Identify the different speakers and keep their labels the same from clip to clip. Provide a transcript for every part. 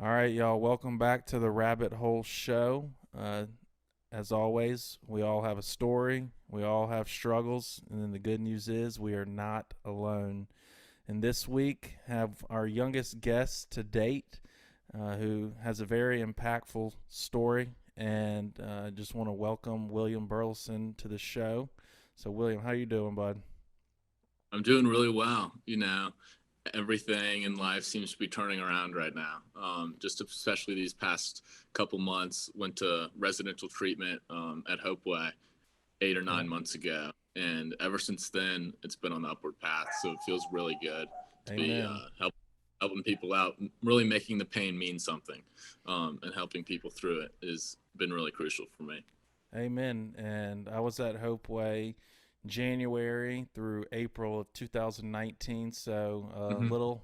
Speaker 1: All right, y'all. Welcome back to the Rabbit Hole Show. As always, we all have a story. We all have struggles, and then the good news is we are not alone. And this week, have our youngest guest to date, who has a very impactful story. And just want to welcome William Burleson to the show. So, William, how you doing, bud?
Speaker 2: I'm doing really well. Everything in life seems to be turning around right now. Just especially these past couple months, went to residential treatment at Hopeway 8 or 9
Speaker 1: Yeah.
Speaker 2: months ago, and ever since then, it's been on the upward path. So it feels really good to be
Speaker 1: Amen.
Speaker 2: helping people out, really making the pain mean something, and helping people through it has been really crucial for me.
Speaker 1: Amen. And I was at Hopeway January through April of 2019, so a
Speaker 2: Hmm.
Speaker 1: little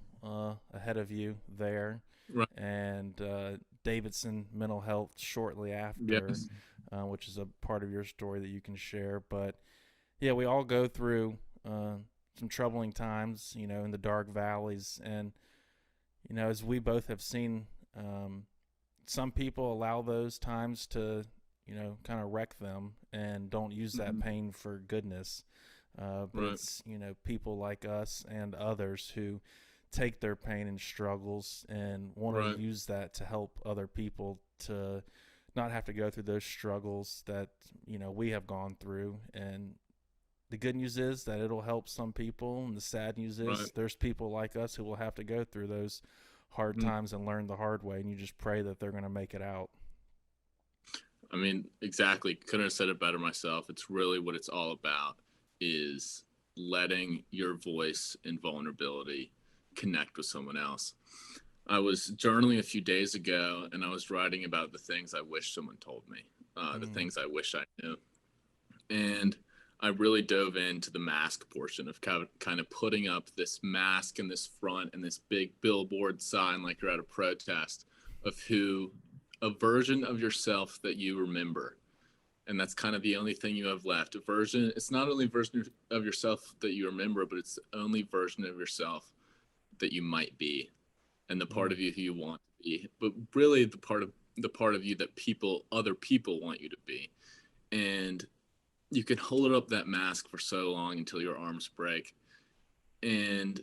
Speaker 1: ahead of you there.
Speaker 2: Right.
Speaker 1: And Davidson Mental Health shortly after,
Speaker 2: Yes.
Speaker 1: which is a part of your story that you can share. But yeah, we all go through some troubling times, in the dark valleys. And, as we both have seen, some people allow those times to, kind of wreck them and don't use that
Speaker 2: Hmm.
Speaker 1: pain for goodness. But
Speaker 2: Right.
Speaker 1: it's, people like us and others who take their pain and struggles and want to
Speaker 2: Right.
Speaker 1: use that to help other people to not have to go through those struggles that, we have gone through. And the good news is that it'll help some people. And the sad news
Speaker 2: Right.
Speaker 1: is there's people like us who will have to go through those hard
Speaker 2: Mhm.
Speaker 1: times and learn the hard way. And you just pray that they're going to make it out.
Speaker 2: I mean, exactly. Couldn't have said it better myself. It's really what it's all about is letting your voice and vulnerability connect with someone else. I was journaling a few days ago and I was writing about the things I wish someone told me, the
Speaker 1: Mm,
Speaker 2: things I wish I knew. And I really dove into the mask portion of kind of putting up this mask in this front and this big billboard sign like you're at a protest of who a version of yourself that you remember, and that's kind of the only thing you have left. A version, it's not only a version of yourself that you remember, but it's the only version of yourself that you might be, and the part
Speaker 1: mm,
Speaker 2: of you who you want to be, but really the part of you that other people want you to be. And you can hold up that mask for so long until your arms break. And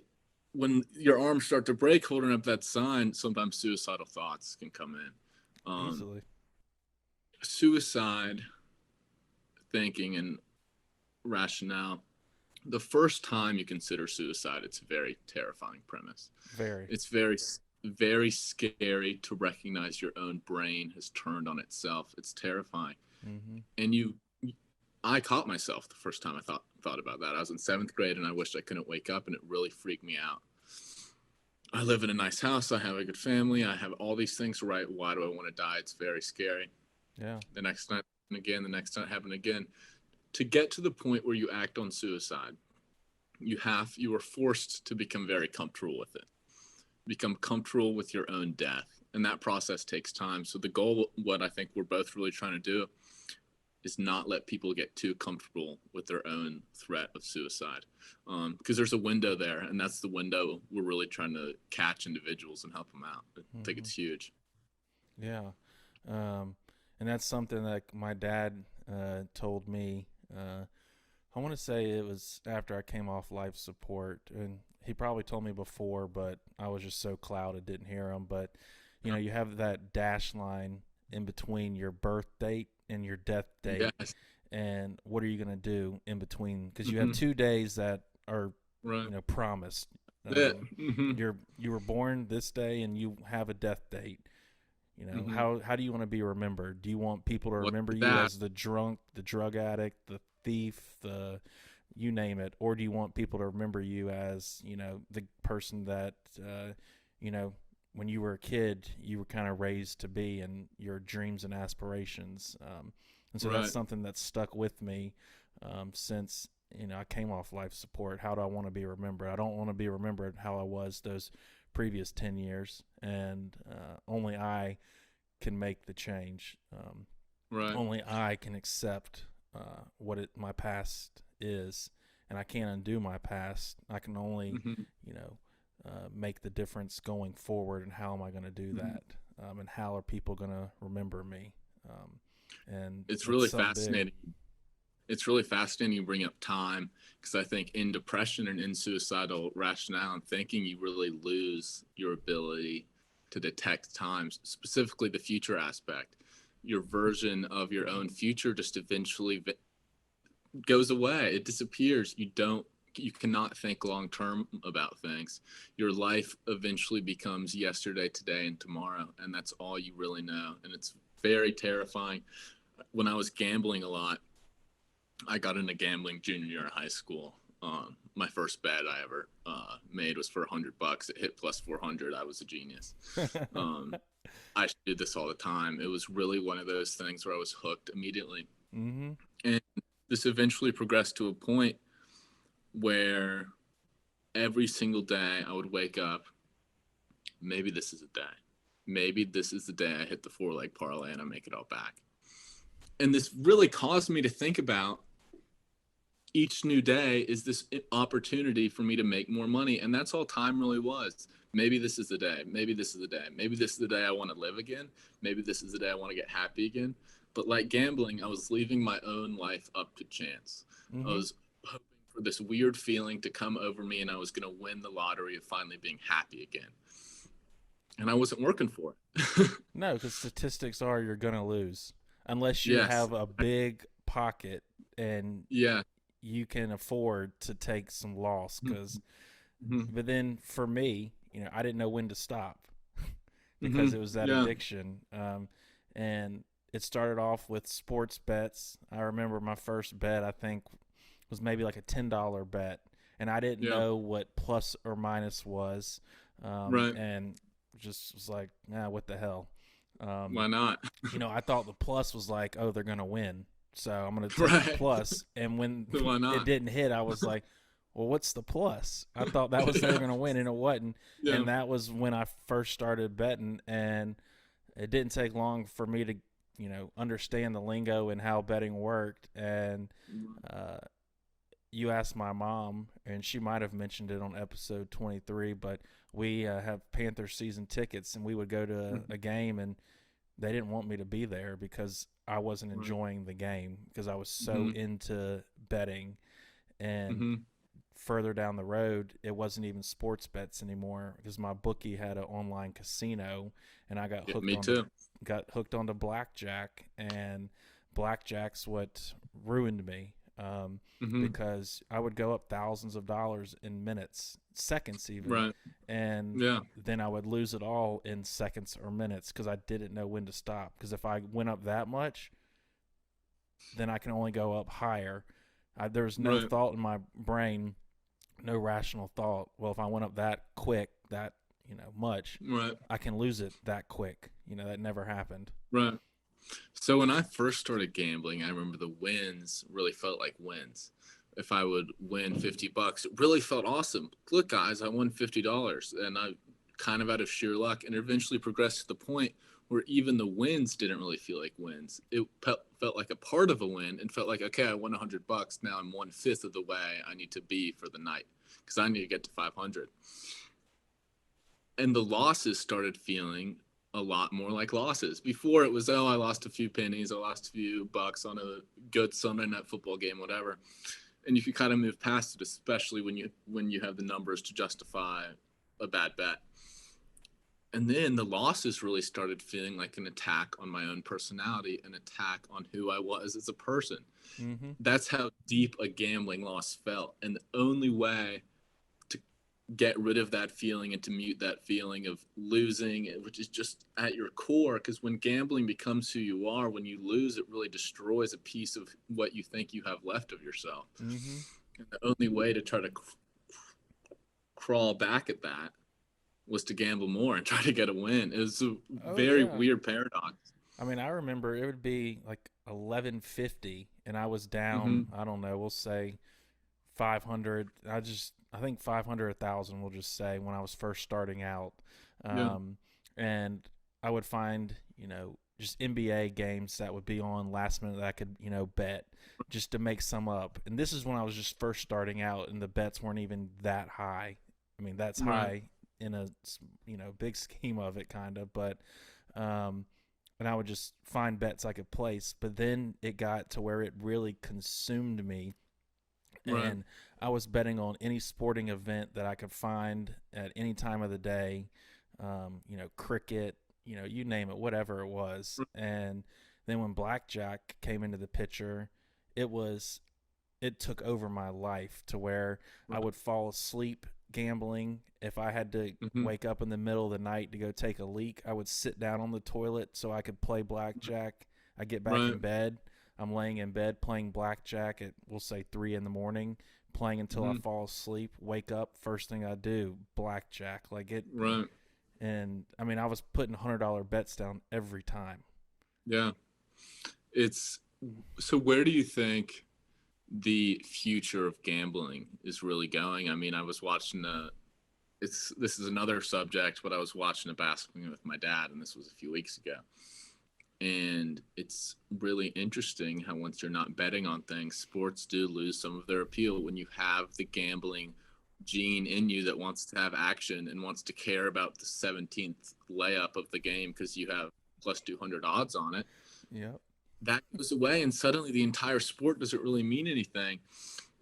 Speaker 2: when your arms start to break holding up that sign, sometimes suicidal thoughts can come in.
Speaker 1: easily.
Speaker 2: Suicide thinking and rationale. The first time you consider suicide, it's a very terrifying premise.
Speaker 1: Very.
Speaker 2: It's very scary to recognize your own brain has turned on itself. It's terrifying.
Speaker 1: Mm-hmm.
Speaker 2: And I caught myself the first time I thought about that. I was in seventh grade and I wished I couldn't wake up, and it really freaked me out. I live in a nice house. I have a good family. I have all these things right. Why do I want to die? It's very scary.
Speaker 1: Yeah.
Speaker 2: The next night, and again, the next time, happened again. To get to the point where you act on suicide, you are forced to become very comfortable with it, become comfortable with your own death, and that process takes time. So the goal, what I think we're both really trying to do, is not let people get too comfortable with their own threat of suicide, because there's a window there, and that's the window we're really trying to catch individuals and help them out. I think
Speaker 1: Mm-hmm.
Speaker 2: it's huge.
Speaker 1: Yeah. Um, and that's something that my dad told me. I want to say it was after I came off life support, and he probably told me before, but I was just so clouded, didn't hear him. But you have that dash line in between your birth date and your death date,
Speaker 2: Yes.
Speaker 1: and what are you gonna do in between? Because you have
Speaker 2: Mm-hmm.
Speaker 1: 2 days that are,
Speaker 2: Right.
Speaker 1: promised.
Speaker 2: Yeah.
Speaker 1: Um,
Speaker 2: Mm-hmm.
Speaker 1: you were born this day, and you have a death date.
Speaker 2: Mm-hmm.
Speaker 1: How do you want to be remembered? Do you want people to
Speaker 2: What's
Speaker 1: remember you
Speaker 2: that?
Speaker 1: as the drunk, the drug addict, the thief, the you name it, or do you want people to remember you as the person that you know when you were a kid you were kind of raised to be, and your dreams and aspirations? And so that's
Speaker 2: Right.
Speaker 1: something that's stuck with me since I came off life support. How do I want to be remembered? I don't want to be remembered how I was those previous 10 years, and only I can make the change.
Speaker 2: Right.
Speaker 1: Only I can accept my past is, and I can't undo my past. I can only,
Speaker 2: Mm-hmm.
Speaker 1: make the difference going forward. And how am I going to do
Speaker 2: Mm-hmm.
Speaker 1: that? and how are people going to remember me? And
Speaker 2: It's
Speaker 1: it's
Speaker 2: really
Speaker 1: something big.
Speaker 2: fascinating. It's really fascinating you bring up time, because I think in depression and in suicidal rationale and thinking, you really lose your ability to detect times, specifically the future aspect. Your version of your own future just eventually goes away. It disappears. You cannot think long term about things. Your life eventually becomes yesterday, today, and tomorrow, and that's all you really know. And it's very terrifying. When I was gambling a lot, I got into gambling junior year of high school. My first bet I ever made was for $100. It hit plus 400. I was a genius. Um, I did this all the time. It was really one of those things where I was hooked immediately.
Speaker 1: Mm-hmm.
Speaker 2: And this eventually progressed to a point where every single day I would wake up, maybe this is a day. Maybe this is the day I hit the 4-leg parlay and I make it all back. And this really caused me to think about each new day is this opportunity for me to make more money. And that's all time really was. Maybe this is the day. Maybe this is the day. Maybe this is the day I want to live again. Maybe this is the day I want to get happy again. But like gambling, I was leaving my own life up to chance. I
Speaker 1: Mm-hmm.
Speaker 2: was hoping for this weird feeling to come over me and I was going to win the lottery of finally being happy again. And I wasn't working for it.
Speaker 1: No, because statistics are you're going to lose unless you
Speaker 2: Yes.
Speaker 1: have a big pocket and
Speaker 2: Yeah.
Speaker 1: you can afford to take some loss. Because,
Speaker 2: Mm-hmm.
Speaker 1: but then for me, I didn't know when to stop because
Speaker 2: Mm-hmm.
Speaker 1: it was that
Speaker 2: Yeah.
Speaker 1: addiction. And it started off with sports bets. I remember my first bet, I think, was maybe like a $10 bet, and I didn't
Speaker 2: Yeah.
Speaker 1: know what plus or minus was,
Speaker 2: Right.
Speaker 1: and just was like, nah, what the hell?
Speaker 2: Why not?
Speaker 1: I thought the plus was like, oh, they're gonna win, so I'm gonna take the
Speaker 2: Right.
Speaker 1: plus. And when
Speaker 2: Why
Speaker 1: it
Speaker 2: not?
Speaker 1: didn't hit, I was like, well, what's the plus? I thought that was they were
Speaker 2: Yeah.
Speaker 1: gonna win, and it wasn't.
Speaker 2: Yeah.
Speaker 1: And that was when I first started betting, and it didn't take long for me to understand the lingo and how betting worked. And uh, you asked my mom, and she might have mentioned it on episode 23, but we have Panthers season tickets, and we would go to a game, and they didn't want me to be there because I wasn't
Speaker 2: Right.
Speaker 1: enjoying the game because I was so
Speaker 2: Mhm.
Speaker 1: into betting. And
Speaker 2: Mhm.
Speaker 1: further down the road, it wasn't even sports bets anymore because my bookie had an online casino, and I
Speaker 2: Yeah, me too.
Speaker 1: got hooked onto blackjack, and blackjack's what ruined me.
Speaker 2: Mhm.
Speaker 1: Because I would go up thousands of dollars in minutes, seconds even,
Speaker 2: Right.
Speaker 1: and
Speaker 2: Yeah.
Speaker 1: then I would lose it all in seconds or minutes because I didn't know when to stop. Because if I went up that much, then I can only go up higher. There was no
Speaker 2: Right.
Speaker 1: thought in my brain, no rational thought. Well, if I went up that quick, that much,
Speaker 2: Right.
Speaker 1: I can lose it that quick. That never happened.
Speaker 2: Right. So when I first started gambling, I remember the wins really felt like wins. If I would win $50, it really felt awesome. Look, guys, I won $50, and I kind of out of sheer luck, and eventually progressed to the point where even the wins didn't really feel like wins. It felt like a part of a win, and felt like, okay, I won $100. Now I'm 1/5 of the way I need to be for the night because I need to get to 500. And the losses started feeling a lot more like losses. Before it was, oh, I lost a few pennies, I lost a few bucks on a good Sunday night football game, whatever. And you can kind of move past it, especially when you have the numbers to justify a bad bet. And then the losses really started feeling like an attack on my own personality, an attack on who I was as a person.
Speaker 1: Mm-hmm.
Speaker 2: That's how deep a gambling loss felt. And the only way to get rid of that feeling and to mute that feeling of losing, which is just at your core, because when gambling becomes who you are, when you lose, it really destroys a piece of what you think you have left of yourself.
Speaker 1: Mm-hmm.
Speaker 2: And the only way to try to crawl back at that was to gamble more and try to get a win. It was a
Speaker 1: Oh
Speaker 2: very
Speaker 1: yeah.
Speaker 2: weird paradox.
Speaker 1: I mean, I remember it would be like 1150, and I was
Speaker 2: Mm-hmm.
Speaker 1: down. I don't know. We'll say 500. I think 500, 1,000. We'll just say when I was first starting out,
Speaker 2: Yeah.
Speaker 1: and I would find just NBA games that would be on last minute that I could bet just to make some up. And this is when I was just first starting out, and the bets weren't even that high. I mean, that's
Speaker 2: Right.
Speaker 1: high in a big scheme of it, kind of, but Um, and I would just find bets I could place. But then it got to where it really consumed me,
Speaker 2: Right.
Speaker 1: and I was betting on any sporting event that I could find at any time of the day. Cricket, you name it, whatever it was. And then when blackjack came into the picture, it was it took over my life to where I
Speaker 2: Right.
Speaker 1: would fall asleep gambling. If I had to
Speaker 2: Mm-hmm.
Speaker 1: wake up in the middle of the night to go take a leak, I would sit down on the toilet so I could play blackjack. I get back
Speaker 2: Right.
Speaker 1: in bed. I'm laying in bed playing blackjack at, we'll say, 3 in the morning, playing until I
Speaker 2: Mm-hmm.
Speaker 1: fall asleep. Wake up, first thing I do, blackjack. Like it,
Speaker 2: Right.
Speaker 1: and I mean, I was putting $100 bets down every time.
Speaker 2: Yeah. It's so where do you think the future of gambling is really going? I mean, I was watching this is another subject, but I was watching a basketball game with my dad, and this was a few weeks ago. And it's really interesting how once you're not betting on things, sports do lose some of their appeal when you have the gambling gene in you that wants to have action and wants to care about the 17th layup of the game because you have plus 200 odds on it.
Speaker 1: Yep.
Speaker 2: That goes away, and suddenly the entire sport doesn't really mean anything.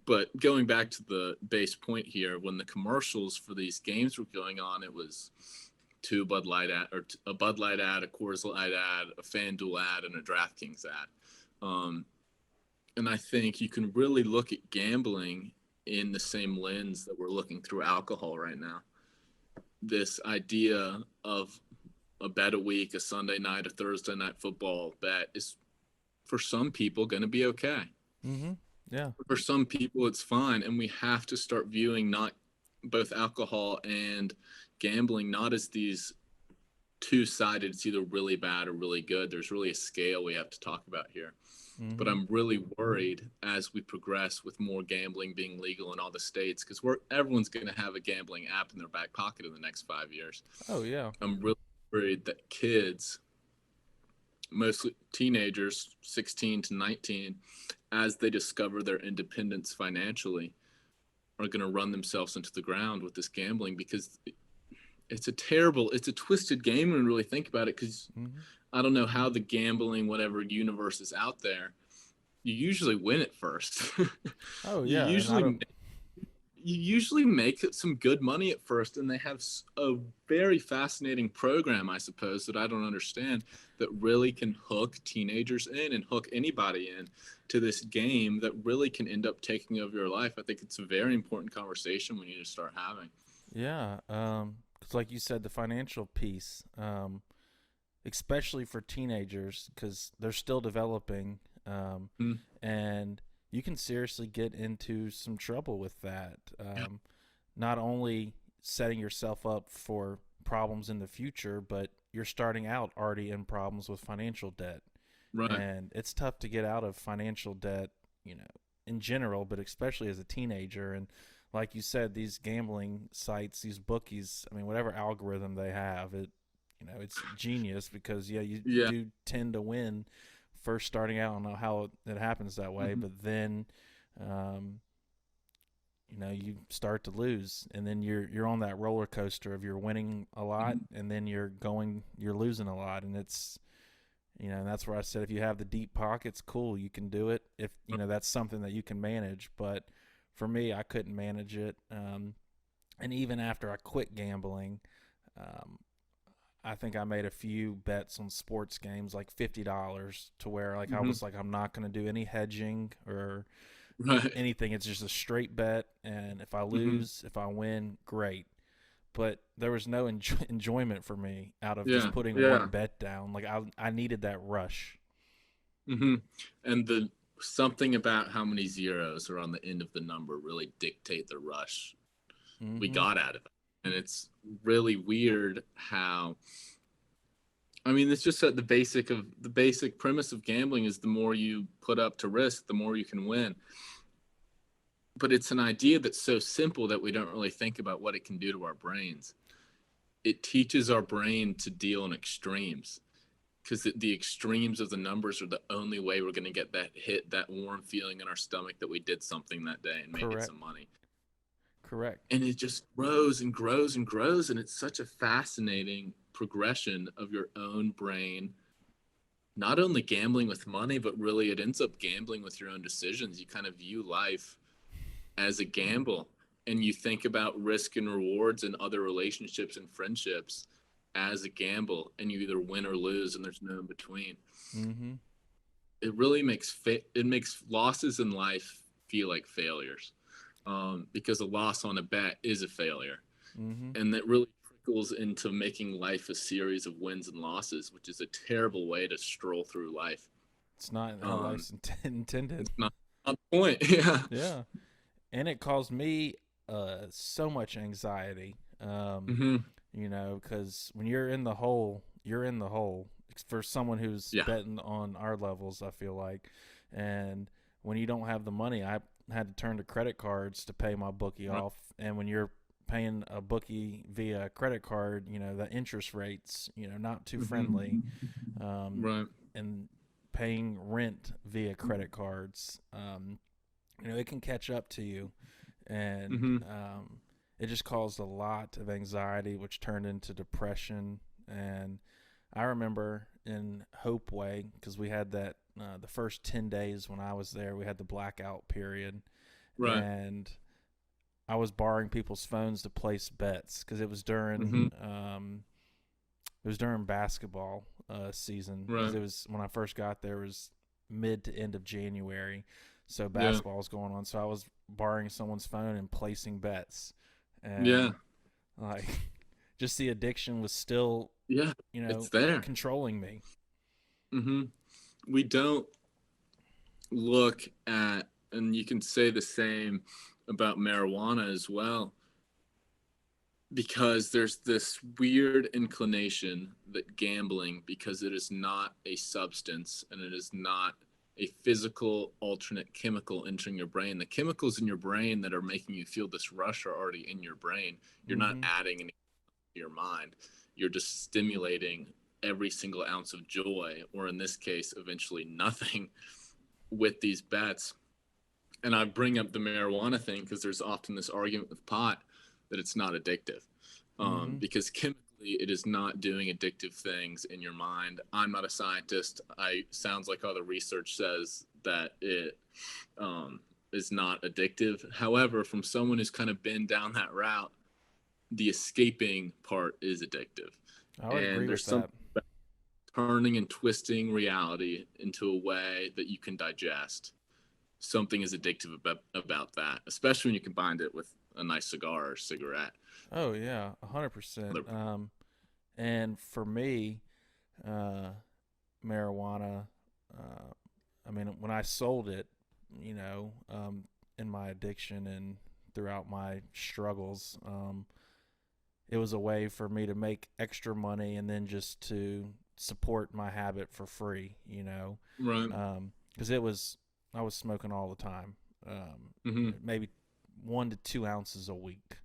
Speaker 2: But going back to the base point here, when the commercials for these games were going on, it was two Bud Light ad, or a Bud Light ad, a Coors Light ad, a FanDuel ad, and a DraftKings ad. Um, and I think you can really look at gambling in the same lens that we're looking through alcohol right now. This idea of a bet a week, a Sunday night, a Thursday night football bet is for some people going to be okay.
Speaker 1: Mm-hmm. Yeah.
Speaker 2: For some people, it's fine. And we have to start viewing not both alcohol and gambling not as these two-sided, it's either really bad or really good. There's really a scale we have to talk about here. But
Speaker 1: Mm-hmm.
Speaker 2: I'm really worried as we progress with more gambling being legal in all the states, because everyone's going to have a gambling app in their back pocket in the next 5 years.
Speaker 1: Oh yeah.
Speaker 2: I'm really worried that kids, mostly teenagers, 16 to 19, as they discover their independence financially, are going to run themselves into the ground with this gambling, because it's a twisted game when you really think about it. Because
Speaker 1: Mm-hmm.
Speaker 2: I don't know how the gambling, whatever universe is out there, you usually win at first.
Speaker 1: Oh
Speaker 2: you
Speaker 1: yeah. And I
Speaker 2: usually
Speaker 1: don't.
Speaker 2: you usually make some good money at first, and they have a very fascinating program, I suppose, that I don't understand, that really can hook teenagers in and hook anybody in to this game that really can end up taking over your life. I think it's a very important conversation we need to start having.
Speaker 1: Yeah. 'Cause like you said, the financial piece, especially for teenagers, because they're still developing,
Speaker 2: Mm,
Speaker 1: and you can seriously get into some trouble with that.
Speaker 2: yeah,
Speaker 1: Not only setting yourself up for problems in the future, but you're starting out already in problems with financial debt.
Speaker 2: right.
Speaker 1: And it's tough to get out of financial debt, in general, but especially as a teenager. And like you said, these gambling sites, these bookies, I mean, whatever algorithm they have, it's genius because, yeah, you
Speaker 2: Yeah.
Speaker 1: do tend to win first starting out. I don't know how it happens that way,
Speaker 2: Hmm.
Speaker 1: but then, um, you start to lose, and then you're on that roller coaster of you're winning a lot,
Speaker 2: Hmm.
Speaker 1: and then you're losing a lot, and it's and that's where I said if you have the deep pockets, cool, you can do it. If that's something that you can manage, but for me, I couldn't manage it. And even after I quit gambling, um, I think I made a few bets on sports games, like $50, to where like I
Speaker 2: Hmm.
Speaker 1: was like, I'm not going to do any hedging or
Speaker 2: Right.
Speaker 1: anything. It's just a straight bet, and if I
Speaker 2: Hmm.
Speaker 1: lose, if I win, great. But there was no enjoyment for me out of just
Speaker 2: Yeah.
Speaker 1: putting one
Speaker 2: Yeah.
Speaker 1: bet down. Like I needed that rush.
Speaker 2: Hmm. And the something about how many zeros are on the end of the number really dictate the rush we
Speaker 1: Mm-hmm.
Speaker 2: got out of it. And it's really weird how, I mean, it's just that the basic premise of gambling is the more you put up to risk, the more you can win. But it's an idea that's so simple that we don't really think about what it can do to our brains. It teaches our brain to deal in extremes, because the extremes of the numbers are the only way we're going to get that hit, that warm feeling in our stomach that we did something that day and made
Speaker 1: Correct.
Speaker 2: some money.
Speaker 1: Correct.
Speaker 2: And it just grows and grows and grows. And it's such a fascinating progression of your own brain, not only gambling with money, but really it ends up gambling with your own decisions. You kind of view life as a gamble, and you think about risk and rewards and other relationships and friendships as a gamble, and you either win or lose, and there's no in between.
Speaker 1: Mm-hmm.
Speaker 2: It really makes it makes losses in life feel like failures, because a loss on a bet is a failure,
Speaker 1: Mm-hmm.
Speaker 2: and that really trickles into making life a series of wins and losses, which is a terrible way to stroll through life.
Speaker 1: It's not how
Speaker 2: Um,
Speaker 1: life's intended.
Speaker 2: it's not the point. Yeah.
Speaker 1: Yeah. And it caused me so much anxiety.
Speaker 2: Mm-hmm.
Speaker 1: Because when you're in the hole, you're in the hole. For someone who's
Speaker 2: Yeah.
Speaker 1: betting on our levels, I feel like, and when you don't have the money, I had to turn to credit cards to pay my bookie
Speaker 2: Right.
Speaker 1: off. And when you're paying a bookie via credit card, the interest rates, not too friendly,
Speaker 2: Right.
Speaker 1: and paying rent via credit cards, it can catch up to you, and
Speaker 2: Mm-hmm.
Speaker 1: it just caused a lot of anxiety, which turned into depression. And I remember in Hopeway, because we had that the first 10 days when I was there, we had the blackout period,
Speaker 2: Right.
Speaker 1: and I was borrowing people's phones to place bets because
Speaker 2: Mm-hmm.
Speaker 1: it was during basketball season, because
Speaker 2: Right.
Speaker 1: it was when I first got there, it was mid to end of January, so
Speaker 2: Yeah.
Speaker 1: basketball was going on. So I was borrowing someone's phone and placing bets,
Speaker 2: Yeah.
Speaker 1: and like just the addiction was still,
Speaker 2: Yeah. It's there.
Speaker 1: controlling me.
Speaker 2: Mm-hmm. We don't look at, and you can say the same about marijuana as well, because there's this weird inclination that gambling, because it is not a substance and it is not a physical alternate chemical entering your brain. The chemicals in your brain that are making you feel this rush are already in your brain. You're not
Speaker 1: Mm-hmm.
Speaker 2: adding any to your mind. You're just stimulating every single ounce of joy, or in this case, eventually nothing, with these bets. And I bring up the marijuana thing because there's often this argument with pot that it's not addictive,
Speaker 1: Mm-hmm.
Speaker 2: because chemically it is not doing addictive things in your mind. I'm not a scientist. I sounds like all the research says that it is not addictive. However, from someone who's kind of been down that route, the escaping part is addictive,
Speaker 1: I would
Speaker 2: and
Speaker 1: agree
Speaker 2: there's
Speaker 1: with
Speaker 2: something
Speaker 1: that.
Speaker 2: about turning and twisting reality into a way that you can digest. Something is addictive about that, especially when you combine it with a nice cigar or cigarette.
Speaker 1: Oh yeah, 100%.
Speaker 2: Other-
Speaker 1: And for me, uh, marijuana. Uh, I mean, when I sold it, in my addiction and throughout my struggles, it was a way for me to make extra money and then just to support my habit for free.
Speaker 2: Right.
Speaker 1: Because I was smoking all the time,
Speaker 2: Mm-hmm.
Speaker 1: maybe 1 to 2 ounces a week.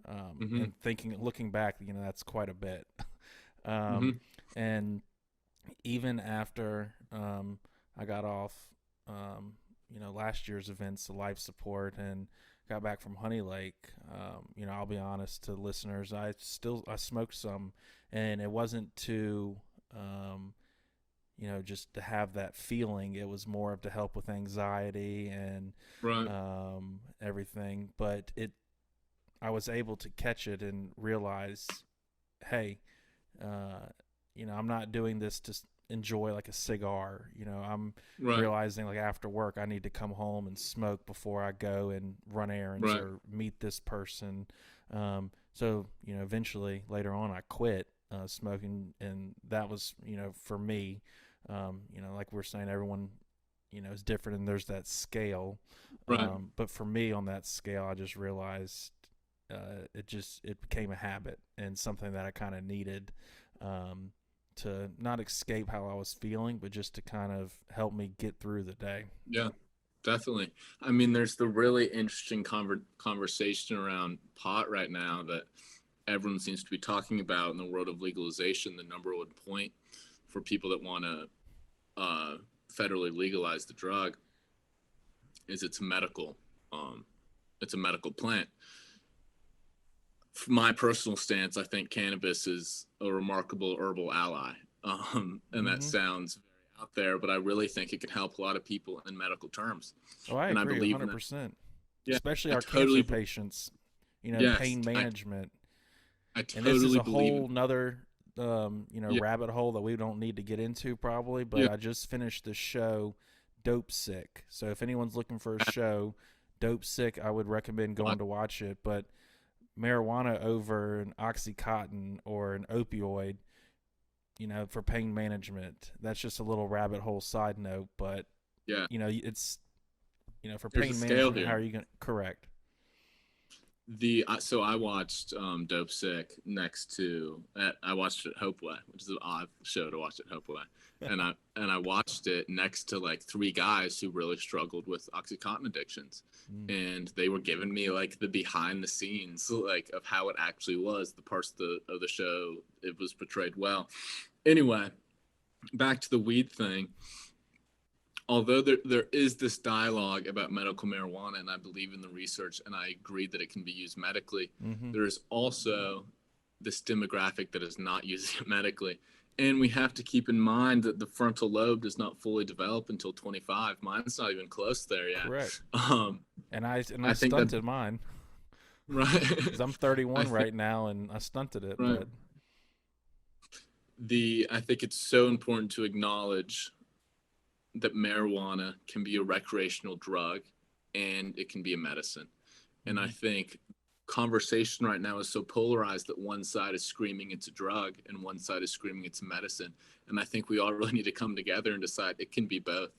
Speaker 2: Mm-hmm.
Speaker 1: And looking back, that's quite a bit.
Speaker 2: Mm-hmm.
Speaker 1: And even after I got off, last year's events, the life support, and got back from Honey Lake, I'll be honest to listeners, I smoked some, and it wasn't to, just to have that feeling. It was more of to help with anxiety and
Speaker 2: Right.
Speaker 1: everything. But I was able to catch it and realize, hey, I'm not doing this to enjoy like a cigar. I'm
Speaker 2: Right.
Speaker 1: realizing like after work I need to come home and smoke before I go and run errands
Speaker 2: Right.
Speaker 1: or meet this person. So eventually later on I quit smoking, and that was for me. Like we're saying, everyone is different, and there's that scale.
Speaker 2: Right.
Speaker 1: But for me on that scale, I just realized it became a habit and something that I kind of needed, to not escape how I was feeling, but just to kind of help me get through the day.
Speaker 2: Yeah. Definitely. I mean, there's the really interesting conversation around pot right now that everyone seems to be talking about in the world of legalization. The number one point for people that want to federally legalize the drug is it's a medical plant. from my personal stance, I think cannabis is a remarkable herbal ally. And that
Speaker 1: Mm-hmm.
Speaker 2: sounds very out there, but I really think it can help a lot of people in medical terms.
Speaker 1: Oh, I
Speaker 2: And I
Speaker 1: agree
Speaker 2: believe in that.
Speaker 1: 100%.
Speaker 2: Yeah,
Speaker 1: Especially
Speaker 2: I
Speaker 1: our
Speaker 2: totally,
Speaker 1: cancer patients,
Speaker 2: yes,
Speaker 1: pain management.
Speaker 2: I
Speaker 1: And this is
Speaker 2: totally
Speaker 1: a
Speaker 2: believe in.
Speaker 1: whole nother,
Speaker 2: Yeah,
Speaker 1: rabbit hole that we don't need to get into probably.
Speaker 2: yeah,
Speaker 1: But I just finished the show, Dope Sick. So if anyone's looking for a show, Dope Sick, I would recommend going to watch it. But marijuana over an oxycontin or an opioid, for pain management. That's just a little rabbit hole side note. But
Speaker 2: yeah.
Speaker 1: it's for
Speaker 2: There's a
Speaker 1: pain
Speaker 2: scale
Speaker 1: management. How
Speaker 2: here.
Speaker 1: are you going to correct?
Speaker 2: So I watched Dope Sick next to I watched it Hopeway, which is an odd show to watch at Hopeway, and I watched it next to like three guys who really struggled with OxyContin addictions,
Speaker 1: Mm.
Speaker 2: and they were giving me like the behind the scenes like of how it actually was, the parts of the show it was portrayed well. Anyway, back to the weed thing. Although there is this dialogue about medical marijuana, and I believe in the research, and I agree that it can be used medically,
Speaker 1: Mm-hmm.
Speaker 2: there is also this demographic that is not using it medically. And we have to keep in mind that the frontal lobe does not fully develop until 25. Mine's not even close there yet.
Speaker 1: Correct.
Speaker 2: Um,
Speaker 1: And I
Speaker 2: I think that,
Speaker 1: stunted mine
Speaker 2: right.
Speaker 1: because I'm
Speaker 2: I
Speaker 1: 31
Speaker 2: think,
Speaker 1: right now, and I stunted it.
Speaker 2: right.
Speaker 1: But
Speaker 2: I think it's so important to acknowledge that marijuana can be a recreational drug and it can be a medicine. And I
Speaker 1: mm-hmm.
Speaker 2: think conversation right now is so polarized that one side is screaming it's a drug and one side is screaming it's a medicine. And I think we all really need to come together and decide it can be both.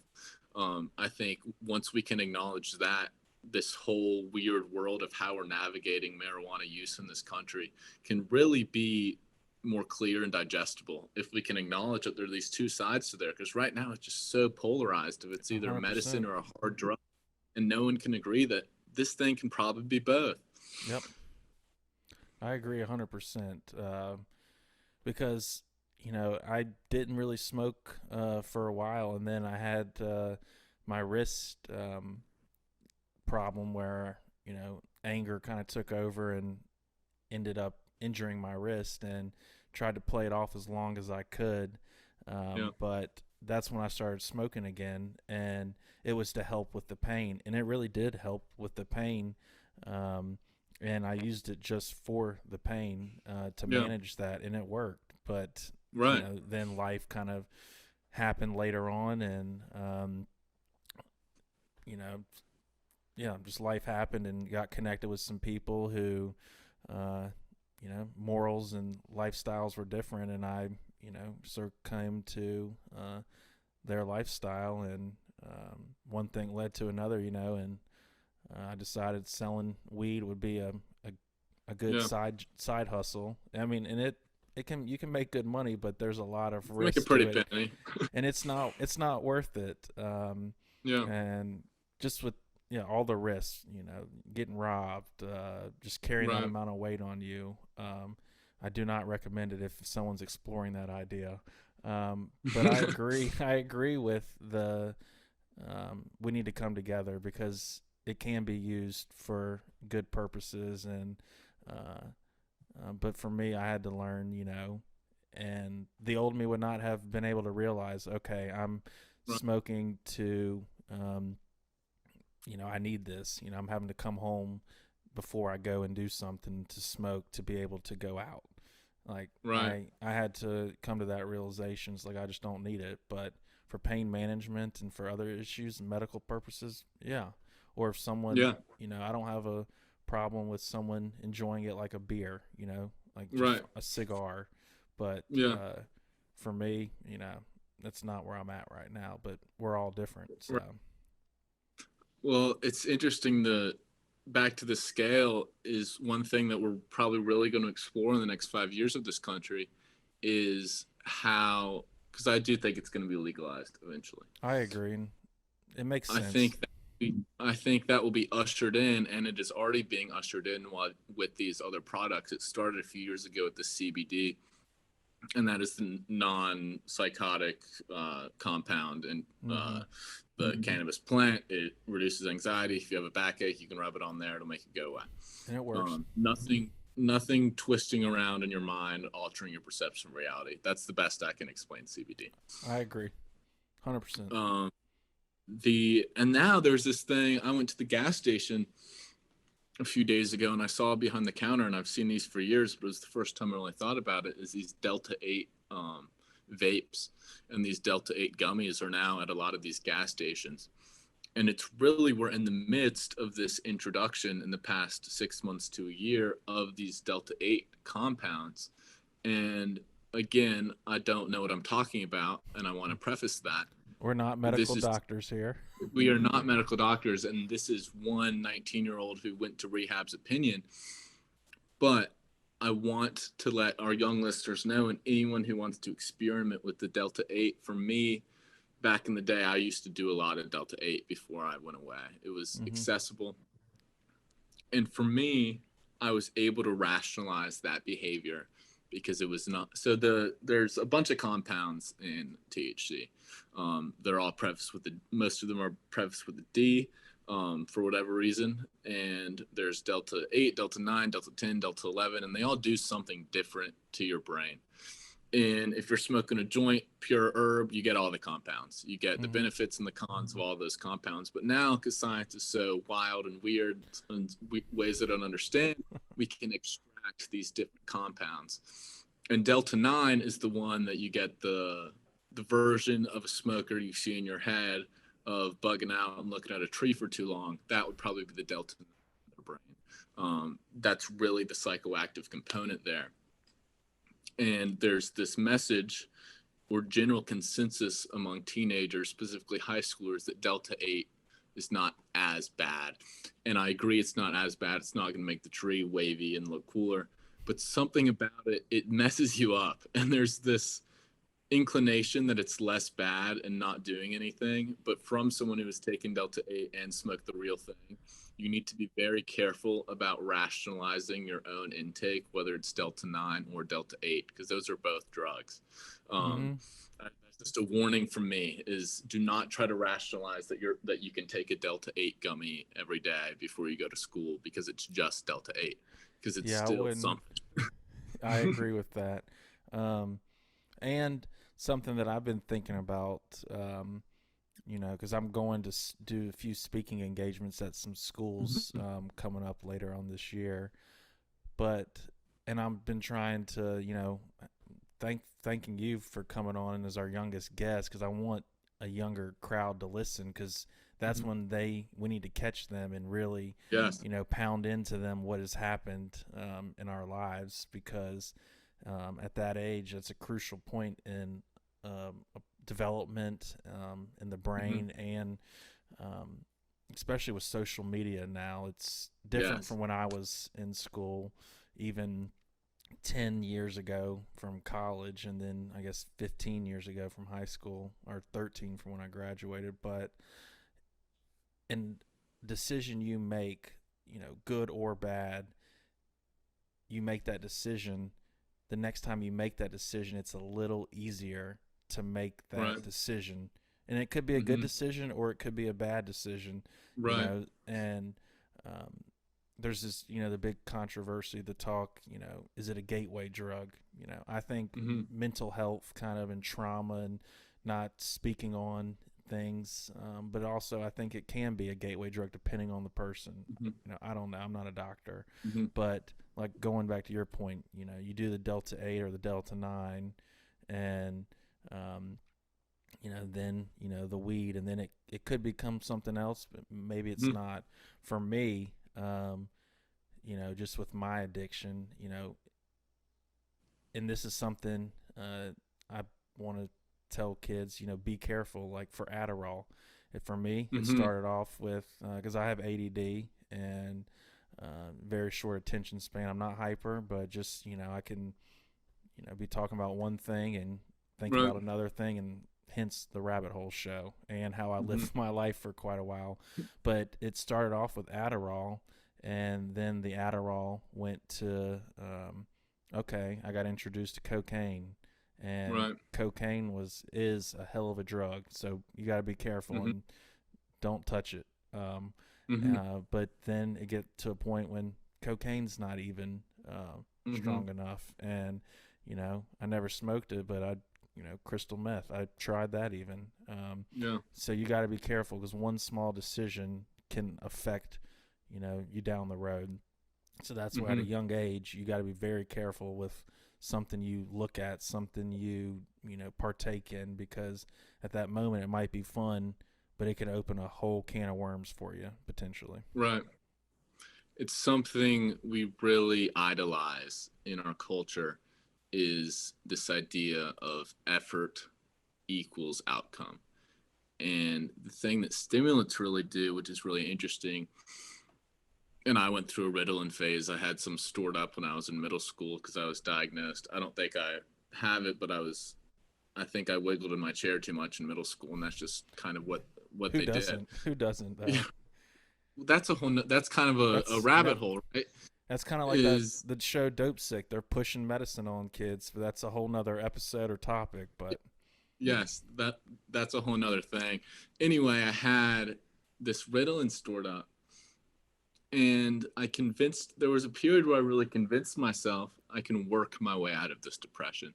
Speaker 2: I think once we can acknowledge that, this whole weird world of how we're navigating marijuana use in this country can really be more clear and digestible if we can acknowledge that there are these two sides to there, because right now it's just so polarized if it's either a medicine
Speaker 1: 100%.
Speaker 2: or a hard drug, and no one can agree that this thing can probably be both.
Speaker 1: Yep, I agree 100%. Because I didn't really smoke for a while, and then I had my wrist problem where anger kind of took over and ended up injuring my wrist, and tried to play it off as long as I could.
Speaker 2: Yeah,
Speaker 1: But that's when I started smoking again, and it was to help with the pain, and it really did help with the pain. And I used it just for the pain to
Speaker 2: yeah,
Speaker 1: manage that, and it worked. But
Speaker 2: right,
Speaker 1: then life kind of happened later on, and you know, yeah, just life happened, and got connected with some people who, uh, morals and lifestyles were different, and I, sort of came to their lifestyle, and one thing led to another, and I decided selling weed would be a good
Speaker 2: yeah.
Speaker 1: side hustle. I mean, and it can you can make good money, but there's a lot of
Speaker 2: Make a
Speaker 1: risk
Speaker 2: pretty
Speaker 1: to it,
Speaker 2: penny.
Speaker 1: and it's not worth it.
Speaker 2: Yeah,
Speaker 1: And just with all the risks, getting robbed, just carrying that
Speaker 2: right.
Speaker 1: amount of weight on you. I do not recommend it if someone's exploring that idea. But I agree. I agree with the. We need to come together because it can be used for good purposes, and but for me, I had to learn, and the old me would not have been able to realize, okay, I'm
Speaker 2: Right.
Speaker 1: smoking to, I need this. I'm having to come home before I go and do something to smoke to be able to go out. Like
Speaker 2: Right.
Speaker 1: I had to come to that realization. It's like I just don't need it. But for pain management and for other issues and medical purposes, yeah. Or if someone,
Speaker 2: Yeah.
Speaker 1: I don't have a problem with someone enjoying it like a beer, like just
Speaker 2: Right.
Speaker 1: a cigar. But
Speaker 2: Yeah.
Speaker 1: for me, that's not where I'm at right now. But we're all different. So,
Speaker 2: Right. Well, it's interesting. The back to the scale is one thing that we're probably really going to explore in the next 5 years of this country is how, because I do think it's going to be legalized eventually.
Speaker 1: I agree. And it makes
Speaker 2: I
Speaker 1: sense.
Speaker 2: think that I think that will be ushered in, and it is already being ushered in with these other products. It started a few years ago with the CBD, and that is the non-psychotic compound in
Speaker 1: Mm-hmm.
Speaker 2: the cannabis plant. It reduces anxiety. If you have a backache, you can rub it on there; it'll make it go away.
Speaker 1: And it works.
Speaker 2: Nothing. nothing twisting around in your mind, altering your perception of reality. That's the best I can explain CBD.
Speaker 1: I agree, 100%.
Speaker 2: Um, and now there's this thing. I went to the gas station a few days ago and I saw behind the counter, and I've seen these for years, but it was the first time I really thought about it, is these Delta 8 vapes, and these Delta 8 gummies are now at a lot of these gas stations. And it's really, we're in the midst of this introduction in the past 6 months to a year of these Delta 8 compounds. And again, I don't know what I'm talking about, and I want to preface that.
Speaker 1: We're not medical doctors here.
Speaker 2: We are not medical doctors, and this is one 19-year-old who went to rehab's opinion. But I want to let our young listeners know, and anyone who wants to experiment with the Delta 8, for me, back in the day, I used to do a lot of Delta 8 before I went away. It was accessible. And for me, I was able to rationalize that behavior because it was not. So there's a bunch of compounds in THC. They're all prefaced with most of them are prefaced with a D for whatever reason. And there's Delta 8, Delta 9, Delta 10, Delta 11, and they all do something different to your brain. And if you're smoking a joint, pure herb, you get all the compounds. You get the benefits and the cons of all those compounds. But now, because science is so wild and weird in ways I don't understand, we can extract these different compounds. And Delta 9 is the one that you get the version of a smoker you see in your head of bugging out and looking at a tree for too long. That would probably be the Delta 9 in the brain. That's really the psychoactive component there. And there's this message or general consensus among teenagers, specifically high schoolers, that Delta 8 is not as bad. And I agree, it's not as bad. It's not going to make the tree wavy and look cooler. But something about it, it messes you up. And there's this inclination that it's less bad and not doing anything. But from someone who has taken Delta 8 and smoked the real thing, you need to be very careful about rationalizing your own intake, whether it's Delta 9 or Delta 8, because those are both drugs. That's just a warning from me, is do not try to rationalize that you can take a Delta 8 gummy every day before you go to school, because it's just Delta 8, because it's still something.
Speaker 1: I agree with that. And something that I've been thinking about, because I'm going to do a few speaking engagements at some schools coming up later on this year. And I've been trying to, thanking you for coming on as our youngest guest, because I want a younger crowd to listen, because that's when we need to catch them and really, pound into them what has happened in our lives, because at that age, it's a crucial point in development in the brain, and especially with social media now, it's different from when I was in school, even 10 years ago from college, and then I guess 15 years ago from high school, or 13 from when I graduated. But in decision you make, good or bad, you make that decision. The next time you make that decision, it's a little easier to make that decision, and it could be a good decision or it could be a bad decision, and there's this, the big controversy, the talk, is it a gateway drug? I think mental health kind of, and trauma, and not speaking on things, but also I think it can be a gateway drug depending on the person. I don't know, I'm not a doctor, but like going back to your point, you do the Delta 8 or the Delta 9, and then the weed, and then it could become something else, but maybe it's not. For me, just with my addiction, and this is something I want to tell kids, be careful. Like for Adderall, for me, it started off with because I have ADD and very short attention span. I'm not hyper, but just I can be talking about one thing and think about another thing, and hence the Rabbit Hole show and how I lived my life for quite a while. But it started off with Adderall, and then the Adderall went to I got introduced to cocaine, and cocaine is a hell of a drug, so you got to be careful and don't touch it. But then it get to a point when cocaine's not even
Speaker 2: Mm-hmm.
Speaker 1: strong enough. And I never smoked it, but crystal meth. I tried that even.
Speaker 2: Yeah.
Speaker 1: So you got to be careful because one small decision can affect you down the road. So that's why at
Speaker 2: Mm-hmm.
Speaker 1: a young age you got to be very careful with something you look at, something you partake in, because at that moment it might be fun, but it can open a whole can of worms for you potentially.
Speaker 2: Right. It's something we really idolize in our culture, is this idea of effort equals outcome. And the thing that stimulants really do, which is really interesting, and I went through a Ritalin phase. I had some stored up when I was in middle school because I was diagnosed. I don't think I have it, but I think I wiggled in my chair too much in middle school, and that's just kind of what
Speaker 1: Who
Speaker 2: they did.
Speaker 1: doesn't? Who doesn't
Speaker 2: Yeah,
Speaker 1: though?
Speaker 2: that's kind of a
Speaker 1: That's
Speaker 2: rabbit hole, right?
Speaker 1: that's kind of like that
Speaker 2: Is
Speaker 1: the show Dope Sick. They're pushing medicine on kids, but that's a whole nother episode or topic. But
Speaker 2: Yes, that's a whole nother thing. Anyway, I had this Ritalin stored up, and I convinced there was a period where I really convinced myself I can work my way out of this depression.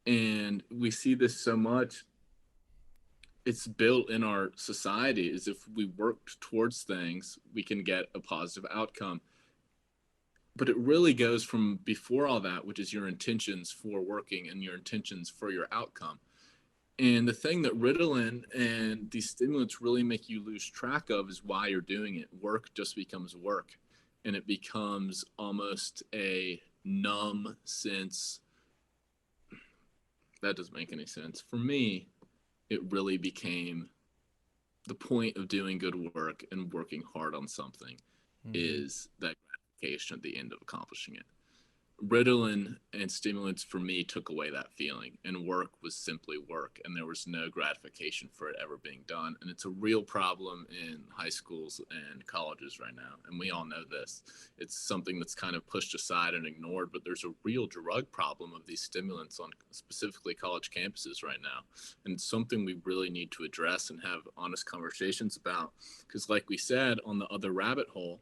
Speaker 2: And we see this so much. It's built in our society is if we work towards things, we can get a positive outcome. But it really goes from before all that, which is your intentions for working and your intentions for your outcome. And the thing that Ritalin and these stimulants really make you lose track of is why you're doing it. Work just becomes work, and it becomes almost a numb sense. That doesn't make any sense. For me, it really became the point of doing good work and working hard on something
Speaker 1: mm-hmm.
Speaker 2: is that gratification at the end of accomplishing it. Ritalin and stimulants for me took away that feeling, and work was simply work, and there was no gratification for it ever being done. And it's a real problem in high schools and colleges right now, and we all know this. It's something that's kind of pushed aside and ignored, but there's a real drug problem of these stimulants on specifically college campuses right now, and it's something we really need to address and have honest conversations about, because like we said on the other rabbit hole,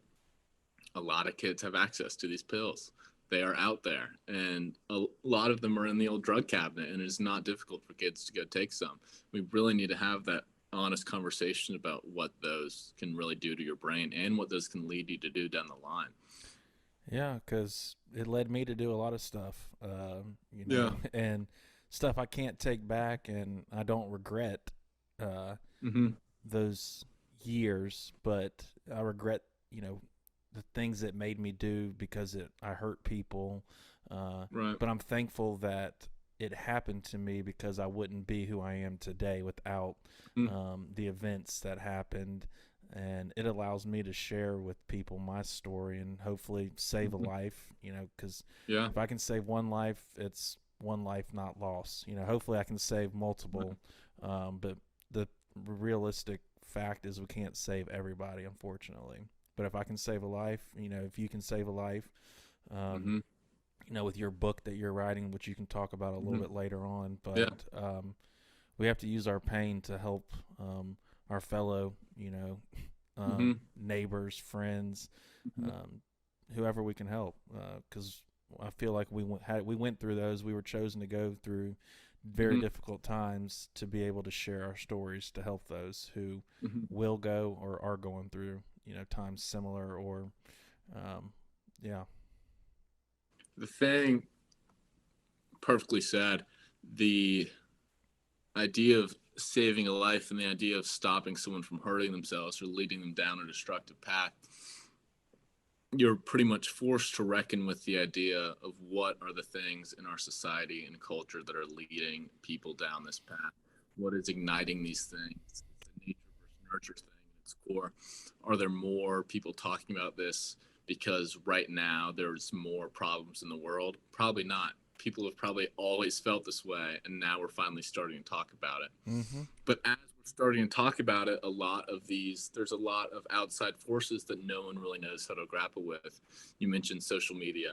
Speaker 2: a lot of kids have access to these pills. They are out there, and a lot of them are in the old drug cabinet, and it's not difficult for kids to go take some. We really need to have that honest conversation about what those can really do to your brain and what those can lead you to do down the line.
Speaker 1: Yeah, because it led me to do a lot of stuff,
Speaker 2: Yeah.
Speaker 1: and stuff I can't take back, and I don't regret uh,
Speaker 2: Mm-hmm.
Speaker 1: those years, but I regret, the things that made me do because I hurt people.
Speaker 2: Right.
Speaker 1: But I'm thankful that it happened to me because I wouldn't be who I am today without
Speaker 2: Mm-hmm.
Speaker 1: the events that happened. And it allows me to share with people my story and hopefully save a life, because
Speaker 2: Yeah.
Speaker 1: if I can save one life, it's one life not lost. Hopefully I can save multiple. But the realistic fact is we can't save everybody, unfortunately. But if I can save a life, if you can save a life, um,
Speaker 2: Mm-hmm.
Speaker 1: with your book that you're writing, which you can talk about a little
Speaker 2: Mm-hmm.
Speaker 1: bit later on,
Speaker 2: Yeah.
Speaker 1: but we have to use our pain to help our fellow,
Speaker 2: Mm-hmm.
Speaker 1: neighbors, friends,
Speaker 2: Mm-hmm.
Speaker 1: um, whoever we can help. Because I feel like we went through those. We were chosen to go through very
Speaker 2: Mm-hmm.
Speaker 1: difficult times to be able to share our stories to help those who
Speaker 2: Mm-hmm.
Speaker 1: will go or are going through times similar or yeah.
Speaker 2: The thing, perfectly said, the idea of saving a life and the idea of stopping someone from hurting themselves or leading them down a destructive path, you're pretty much forced to reckon with the idea of what are the things in our society and culture that are leading people down this path. What is igniting these things? It's a nature versus nurture thing at its core. Are there more people talking about this because right now there's more problems in the world? Probably not. People have probably always felt this way, and now we're finally starting to talk about it.
Speaker 1: Mm-hmm.
Speaker 2: But as we're starting to talk about it, there's a lot of outside forces that no one really knows how to grapple with. You mentioned social media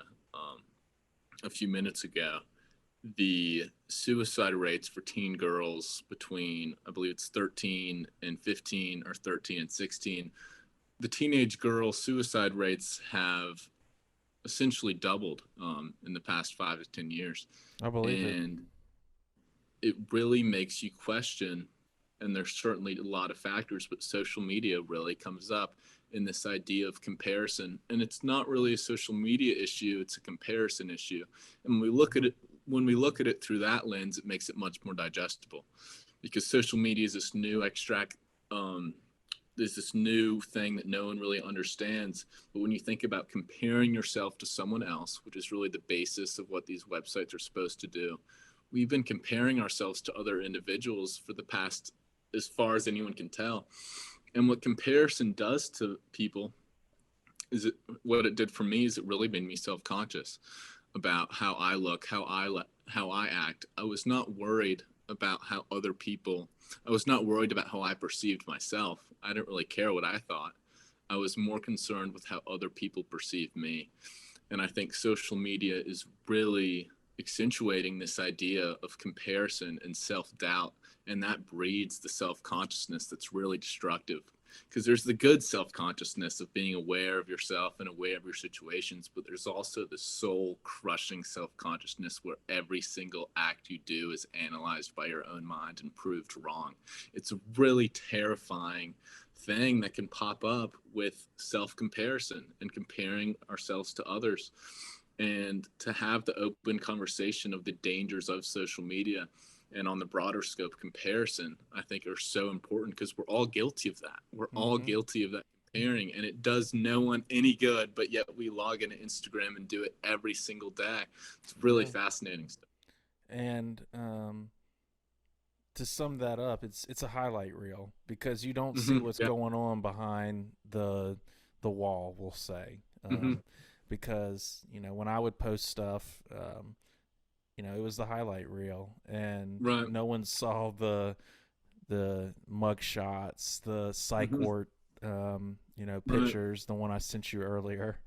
Speaker 2: a few minutes ago. The suicide rates for teen girls between, I believe it's 13 and 15 or 13 and 16, the teenage girl suicide rates have essentially doubled in the past 5 to 10 years.
Speaker 1: I believe it.
Speaker 2: And it really makes you question, and there's certainly a lot of factors, but social media really comes up in this idea of comparison. And it's not really a social media issue, it's a comparison issue. And when we look at it through that lens, it makes it much more digestible, because social media is this new extract there's this new thing that no one really understands. But when you think about comparing yourself to someone else, which is really the basis of what these websites are supposed to do, we've been comparing ourselves to other individuals for the past, as far as anyone can tell. And what comparison does to people is what it did for me is it really made me self-conscious about how I look, how I act. I was not worried about how other people, I was not worried about how I perceived myself. I didn't really care what I thought. I was more concerned with how other people perceive me. And I think social media is really accentuating this idea of comparison and self-doubt, and that breeds the self-consciousness that's really destructive. Because there's the good self-consciousness of being aware of yourself and aware of your situations, but there's also the soul-crushing self-consciousness where every single act you do is analyzed by your own mind and proved wrong. It's a really terrifying thing that can pop up with self-comparison and comparing ourselves to others. And to have the open conversation of the dangers of social media and on the broader scope comparison, I think are so important, because we're all guilty of that. We're all guilty of that comparing, and it does no one any good, but yet we log into Instagram and do it every single day. It's really fascinating stuff.
Speaker 1: And to sum that up, it's a highlight reel, because you don't see what's going on behind the wall, we'll say. Because when I would post stuff, it was the highlight reel, and no one saw the mug shots, the psych ward, pictures, the one I sent you earlier,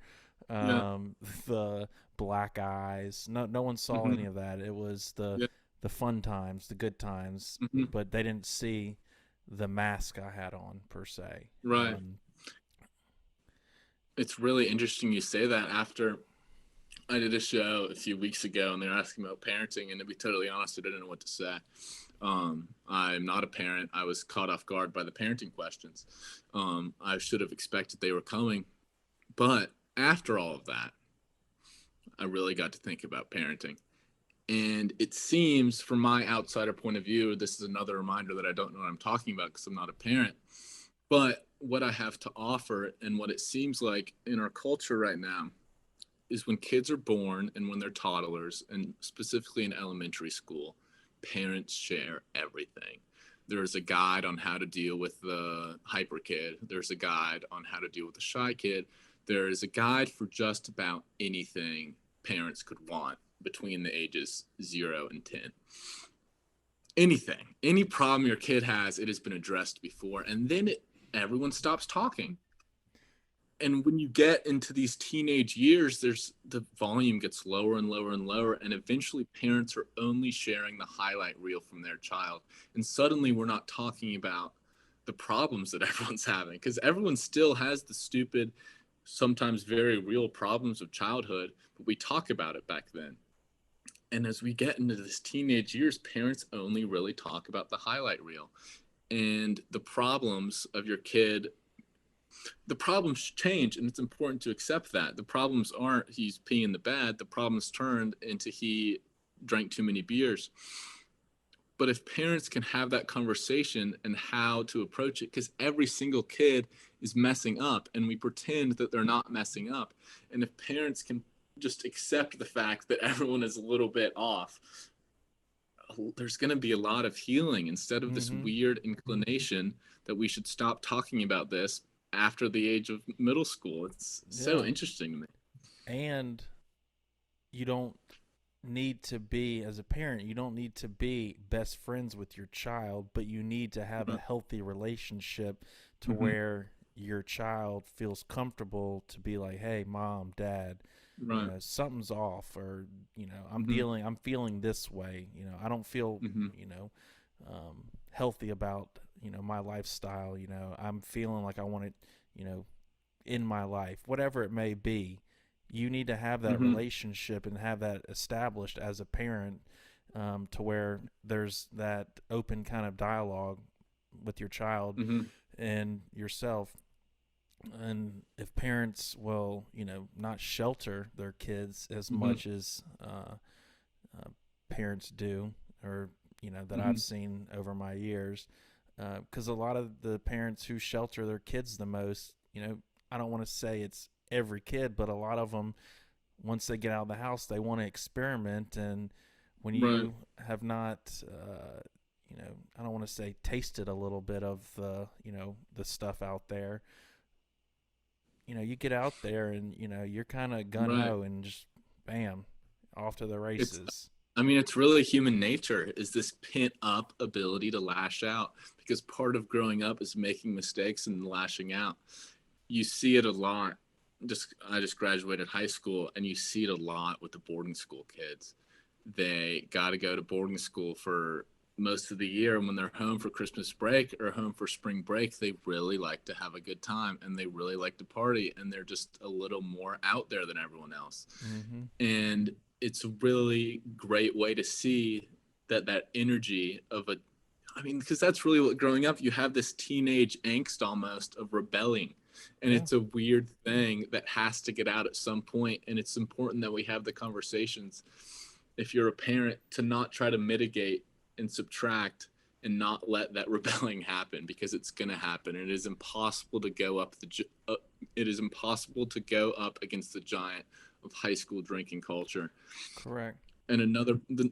Speaker 1: the black eyes. No one saw any of that. It was the fun times, the good times, but they didn't see the mask I had on, per se.
Speaker 2: Right. It's really interesting you say that. After I did a show a few weeks ago, and they were asking about parenting, and to be totally honest, I didn't know what to say. I'm not a parent. I was caught off guard by the parenting questions. I should have expected they were coming. But after all of that, I really got to think about parenting. And it seems, from my outsider point of view, this is another reminder that I don't know what I'm talking about because I'm not a parent. But what I have to offer, and what it seems like in our culture right now, is when kids are born and when they're toddlers, and specifically in elementary school, parents share everything. There's a guide on how to deal with the hyper kid. There's a guide on how to deal with the shy kid. There is a guide for just about anything parents could want between the ages 0 and 10. Anything, any problem your kid has, it has been addressed before. And then everyone stops talking. And when you get into these teenage years, the volume gets lower and lower and lower, and eventually parents are only sharing the highlight reel from their child. And suddenly we're not talking about the problems that everyone's having, because everyone still has the stupid, sometimes very real problems of childhood, but we talk about it back then. And as we get into this teenage years, parents only really talk about the highlight reel. And the problems of your kid, the problems change, and it's important to accept that. The problems aren't he's peeing the bed. The problems turned into he drank too many beers. But if parents can have that conversation and how to approach it, because every single kid is messing up, and we pretend that they're not messing up. And if parents can just accept the fact that everyone is a little bit off, there's going to be a lot of healing, instead of this weird inclination that we should stop talking about this after the age of middle school. It's so interesting to me.
Speaker 1: And you don't need to be, as a parent, you don't need to be best friends with your child, but you need to have a healthy relationship to where your child feels comfortable to be like, hey, mom, dad, something's off, or I'm feeling this way, I don't feel healthy about my lifestyle, I'm feeling like I want it in my life, whatever it may be. you need to have that
Speaker 2: Mm-hmm.
Speaker 1: relationship and have that established as a parent, to where there's that open kind of dialogue with your child
Speaker 2: Mm-hmm.
Speaker 1: and yourself. And if parents will, not shelter their kids as
Speaker 2: Mm-hmm.
Speaker 1: much as uh, parents do, or that
Speaker 2: Mm-hmm.
Speaker 1: I've seen over my years, because a lot of the parents who shelter their kids the most, I don't want to say it's every kid, but a lot of them, once they get out of the house, they want to experiment. And when
Speaker 2: Right.
Speaker 1: you have not, I don't want to say tasted a little bit of the stuff out there, you get out there and, you're kind of gun
Speaker 2: Right.
Speaker 1: ho and just bam, off to the
Speaker 2: It's
Speaker 1: races.
Speaker 2: I mean, it's really human nature is this pent up ability to lash out because part of growing up is making mistakes and lashing out. You see it a lot. I just graduated high school and you see it a lot with the boarding school kids. They got to go to boarding school for most of the year, and when they're home for Christmas break or home for spring break, they really like to have a good time and they really like to party, and they're just a little more out there than everyone else.
Speaker 1: Mm-hmm.
Speaker 2: And it's a really great way to see that energy of a, I mean, because that's really what growing up, you have this teenage angst almost of rebelling, and
Speaker 1: Yeah.
Speaker 2: it's a weird thing that has to get out at some point. And it's important that we have the conversations, if you're a parent, to not try to mitigate and subtract and not let that rebelling happen, because it's going to happen. And it is impossible to go up it is impossible to go up against the giant of high school drinking culture.
Speaker 1: Correct.
Speaker 2: And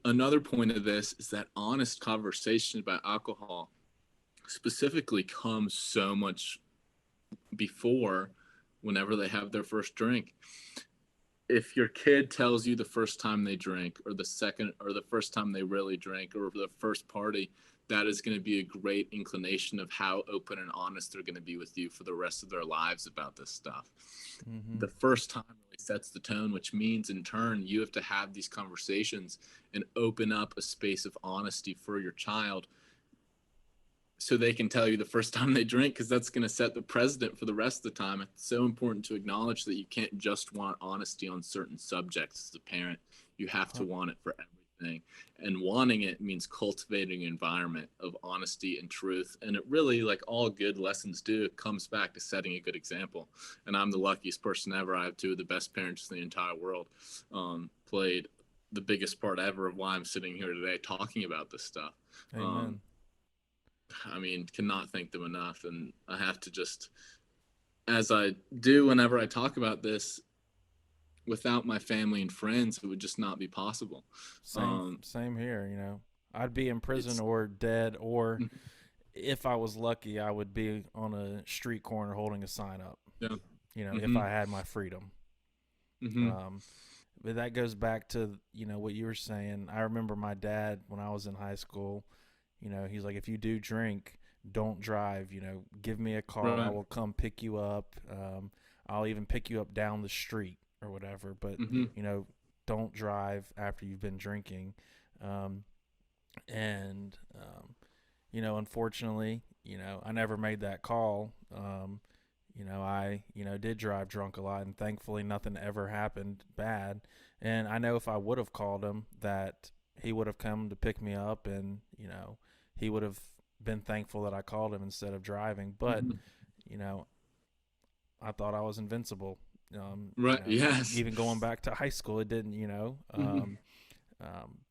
Speaker 2: another point of this is that honest conversation about alcohol specifically comes so much before, whenever they have their first drink. If your kid tells you the first time they drink, or the second, or the first time they really drink, or the first party, that is going to be a great inclination of how open and honest they're going to be with you for the rest of their lives about this stuff.
Speaker 1: Mm-hmm.
Speaker 2: The first time really sets the tone, which means in turn you have to have these conversations and open up a space of honesty for your child, so they can tell you the first time they drink, because that's going to set the precedent for the rest of the time. It's so important to acknowledge that you can't just want honesty on certain subjects as a parent. You have to want it for everything. And wanting it means cultivating an environment of honesty and truth. And it really, like all good lessons do, it comes back to setting a good example. And I'm the luckiest person ever. I have two of the best parents in the entire world. Played the biggest part ever of why I'm sitting here today talking about this stuff. Um,
Speaker 1: Amen.
Speaker 2: I mean, cannot thank them enough. And I have to just, as I do whenever I talk about this, without my family and friends, it would just not be possible.
Speaker 1: Same
Speaker 2: Um,
Speaker 1: same here, I'd be in prison
Speaker 2: it's,
Speaker 1: or dead, or if I was lucky, I would be on a street corner holding a sign up,
Speaker 2: yeah.
Speaker 1: if
Speaker 2: Mm-hmm.
Speaker 1: I had my freedom.
Speaker 2: Mm-hmm.
Speaker 1: Um, but that goes back to, what you were saying. I remember my dad when I was in high school, he's like, if you do drink, don't drive, give me a call. I
Speaker 2: Right.
Speaker 1: will come pick you up. I'll even pick you up down the street or whatever. But,
Speaker 2: Mm-hmm.
Speaker 1: don't drive after you've been drinking. Um, and unfortunately, I never made that call. I did drive drunk a lot, and thankfully nothing ever happened bad. And I know if I would have called him, that he would have come to pick me up, and he would have been thankful that I called him instead of driving. But
Speaker 2: Mm-hmm.
Speaker 1: you know I thought I was invincible.
Speaker 2: Right. Yes.
Speaker 1: Even going back to high school, it didn't.
Speaker 2: Mm-hmm.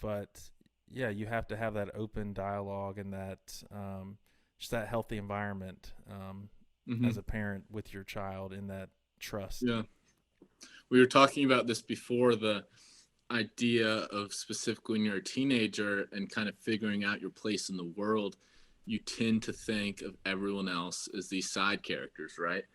Speaker 1: But yeah, you have to have that open dialogue and that, just that healthy environment,
Speaker 2: Mm-hmm.
Speaker 1: as a parent with your child, in that trust.
Speaker 2: Yeah. We were talking about this before, the idea of specifically when you're a teenager and kind of figuring out your place in the world, you tend to think of everyone else as these side characters, right?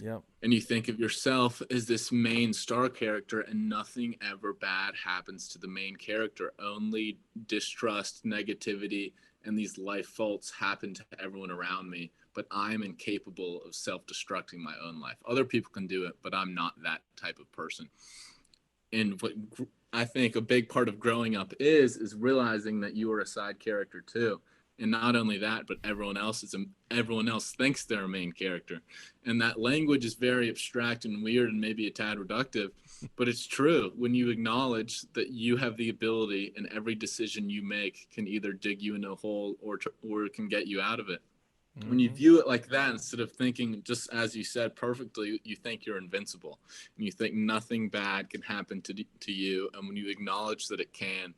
Speaker 1: Yep.
Speaker 2: And you think of yourself as this main star character, and nothing ever bad happens to the main character. Only distrust, negativity, and these life faults happen to everyone around me. But I'm incapable of self destructing my own life. Other people can do it, but I'm not that type of person. And what I think a big part of growing up is realizing that you are a side character too. And not only that, but everyone else thinks they're a main character. And that language is very abstract and weird and maybe a tad reductive, but it's true when you acknowledge that you have the ability, and every decision you make can either dig you in a hole or it can get you out of it. When you
Speaker 1: Mm-hmm.
Speaker 2: view it like that, instead of thinking, just as you said perfectly, you think you're invincible and you think nothing bad can happen to you. And when you acknowledge that it can,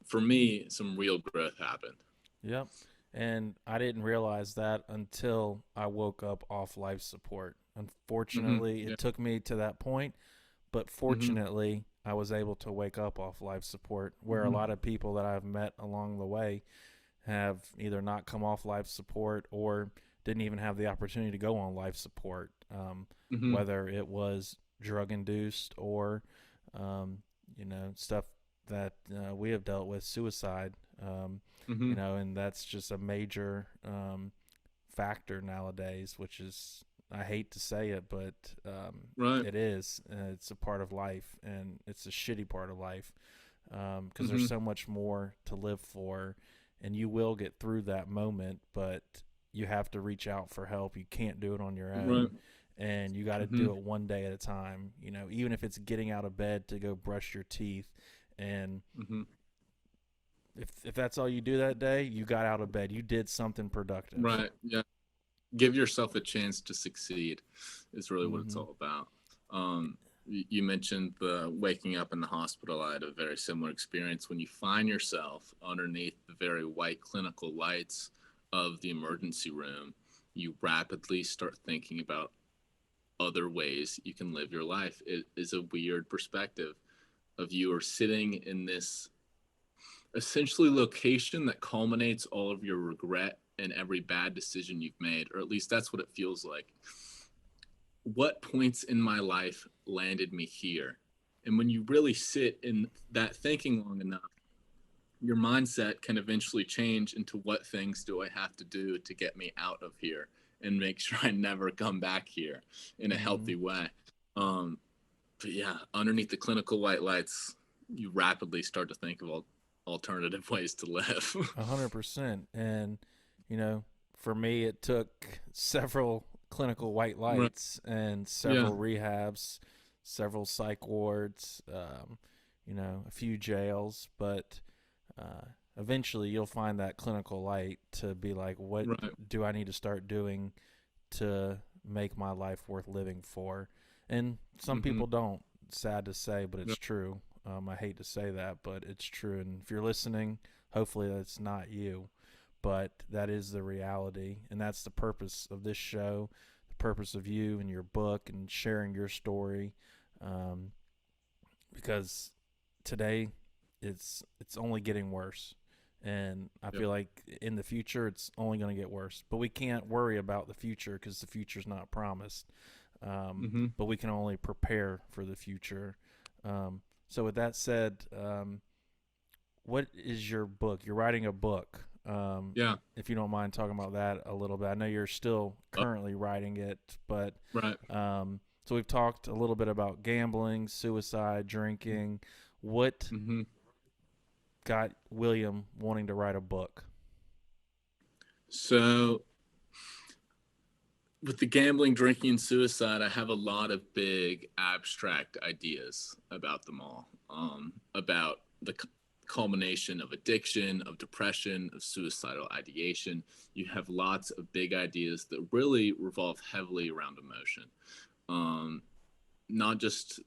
Speaker 2: for me, some real growth happened.
Speaker 1: Yep. And I didn't realize that until I woke up off life support. Unfortunately,
Speaker 2: Yeah.
Speaker 1: it took me to that point, but
Speaker 2: hmm
Speaker 1: fortunately, I was able to wake up off life support, where a
Speaker 2: hmm
Speaker 1: lot of people that I've met along the way have either not come off life support or didn't even have the opportunity to go on life support,
Speaker 2: hmm
Speaker 1: whether it was drug induced or, um, stuff that we have dealt with, suicide,
Speaker 2: hmm
Speaker 1: and that's just a major factor nowadays, which is, I hate to say it, but
Speaker 2: Right.
Speaker 1: it is. It's a part of life, and it's a shitty part of life because there's
Speaker 2: hmm
Speaker 1: so much more to live for, and you will get through that moment, but you have to reach out for help. You can't do it on your
Speaker 2: Right.
Speaker 1: own, and you got to
Speaker 2: hmm
Speaker 1: do it one day at a time. Even if it's getting out of bed to go brush your teeth, and
Speaker 2: hmm
Speaker 1: if that's all you do that day, you got out of bed. You did something productive.
Speaker 2: Right. Yeah. Give yourself a chance to succeed is really what it's
Speaker 1: Mm-hmm.
Speaker 2: all about. You mentioned the waking up in the hospital. I had a very similar experience. When you find yourself underneath the very white clinical lights of the emergency room, you rapidly start thinking about other ways you can live your life. It is a weird perspective of you are sitting in this essentially location that culminates all of your regret and every bad decision you've made, or at least that's what it feels like. What points in my life landed me here? And when you really sit in that thinking long enough, your mindset can eventually change into what things do I have to do to get me out of here and make sure I never come back here in a
Speaker 1: Mm-hmm.
Speaker 2: healthy way. Um, but yeah, underneath the clinical white lights, you rapidly start to think of alternative ways to live.
Speaker 1: 100%. And, you know, for me, it took several clinical white
Speaker 2: Right.
Speaker 1: lights and
Speaker 2: Yeah.
Speaker 1: several rehabs, several psych wards, a few jails. But eventually you'll find that clinical light to be like, what
Speaker 2: Right.
Speaker 1: do I need to start doing to make my life worth living for? And some
Speaker 2: hmm
Speaker 1: people don't. Sad to say, but
Speaker 2: Yeah.
Speaker 1: it's true. I hate to say that, but it's true. And if you're listening, hopefully that's not you, but that is the reality. And that's the purpose of this show, the purpose of you and your book and sharing your story. Um, because today it's only getting worse. And I
Speaker 2: Yeah.
Speaker 1: feel like in the future it's only going to get worse. But we can't worry about the future because the future's not promised.
Speaker 2: hmm
Speaker 1: But we can only prepare for the future. So with that said, what is your book? You're writing a book.
Speaker 2: Yeah.
Speaker 1: If you don't mind talking about that a little bit, I know you're still
Speaker 2: Uh,
Speaker 1: currently writing it, but
Speaker 2: right.
Speaker 1: so we've talked a little bit about gambling, suicide, drinking. What
Speaker 2: hmm
Speaker 1: got William wanting to write a book?
Speaker 2: So with the gambling, drinking, and suicide, I have a lot of big abstract ideas about them all. About the culmination of addiction, of depression, of suicidal ideation. You have lots of big ideas that really revolve heavily around emotion. Um, Not just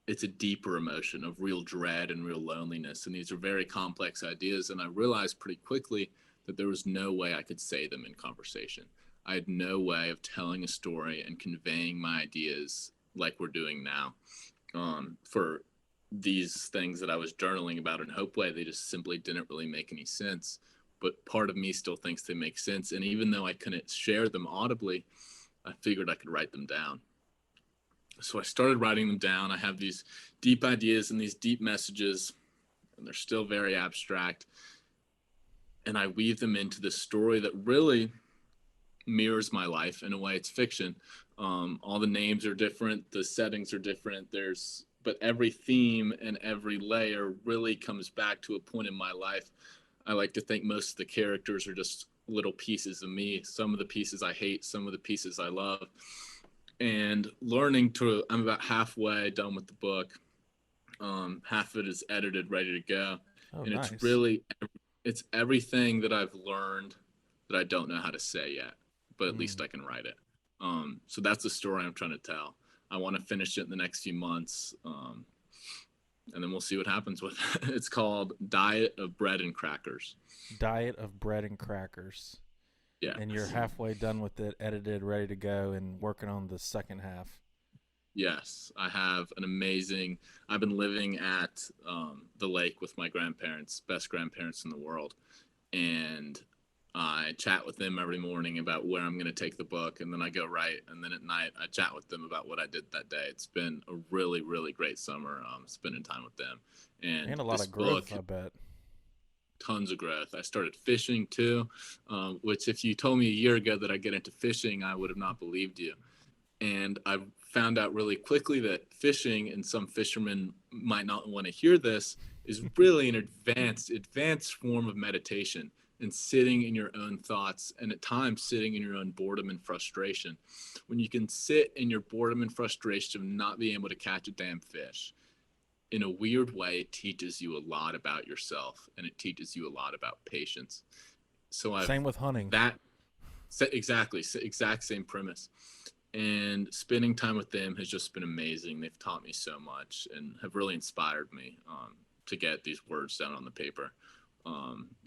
Speaker 2: it's a deeper emotion of real dread and real loneliness. And these are very complex ideas. And I realized pretty quickly that there was no way I could say them in conversation. I had no way of telling a story and conveying my ideas like we're doing now. For these things that I was journaling about in Hope Way, they just simply didn't really make any sense. But part of me still thinks they make sense. And even though I couldn't share them audibly, I figured I could write them down. So I started writing them down. I have these deep ideas and these deep messages, and they're still very abstract. And I weave them into this story that really mirrors my life in a way. It's fiction. All the names are different, the settings are different. But every theme and every layer really comes back to a point in my life. I like to think most of the characters are just little pieces of me, some of the pieces I hate, some of the pieces I love, and I'm about halfway done with the book. Half of it is edited, ready to go.
Speaker 1: Oh,
Speaker 2: And
Speaker 1: nice.
Speaker 2: it's everything that I've learned that I don't know how to say yet, but at least
Speaker 1: Mm.
Speaker 2: I can write it. So that's the story I'm trying to tell. I want to finish it in the next few months. And then we'll see what happens with it. It's called Diet of Bread and Crackers.
Speaker 1: Diet of bread and crackers. And you're
Speaker 2: Yes.
Speaker 1: halfway done with it, edited, ready to go, and working on the second half.
Speaker 2: Yes, I have an amazing. I've been living at the lake with my grandparents, best grandparents in the world, and I chat with them every morning about where I'm going to take the book, and then I go write, and then at night I chat with them about what I did that day. It's been a really, really great summer spending time with them, and
Speaker 1: And a lot
Speaker 2: this
Speaker 1: of
Speaker 2: book,
Speaker 1: growth, I bet.
Speaker 2: tons of growth. I started fishing too, which if you told me a year ago that I'd get into fishing, I would have not believed you. And I found out really quickly that fishing, and some fishermen might not want to hear this, is really an advanced form of meditation and sitting in your own thoughts, and at times sitting in your own boredom and frustration. When you can sit in your boredom and frustration of not being able to catch a damn fish, in a weird way, it teaches you a lot about yourself, and it teaches you a lot about patience. So I've
Speaker 1: Same with hunting.
Speaker 2: that exact same premise, and spending time with them has just been amazing. They've taught me so much and have really inspired me to get these words down on the paper.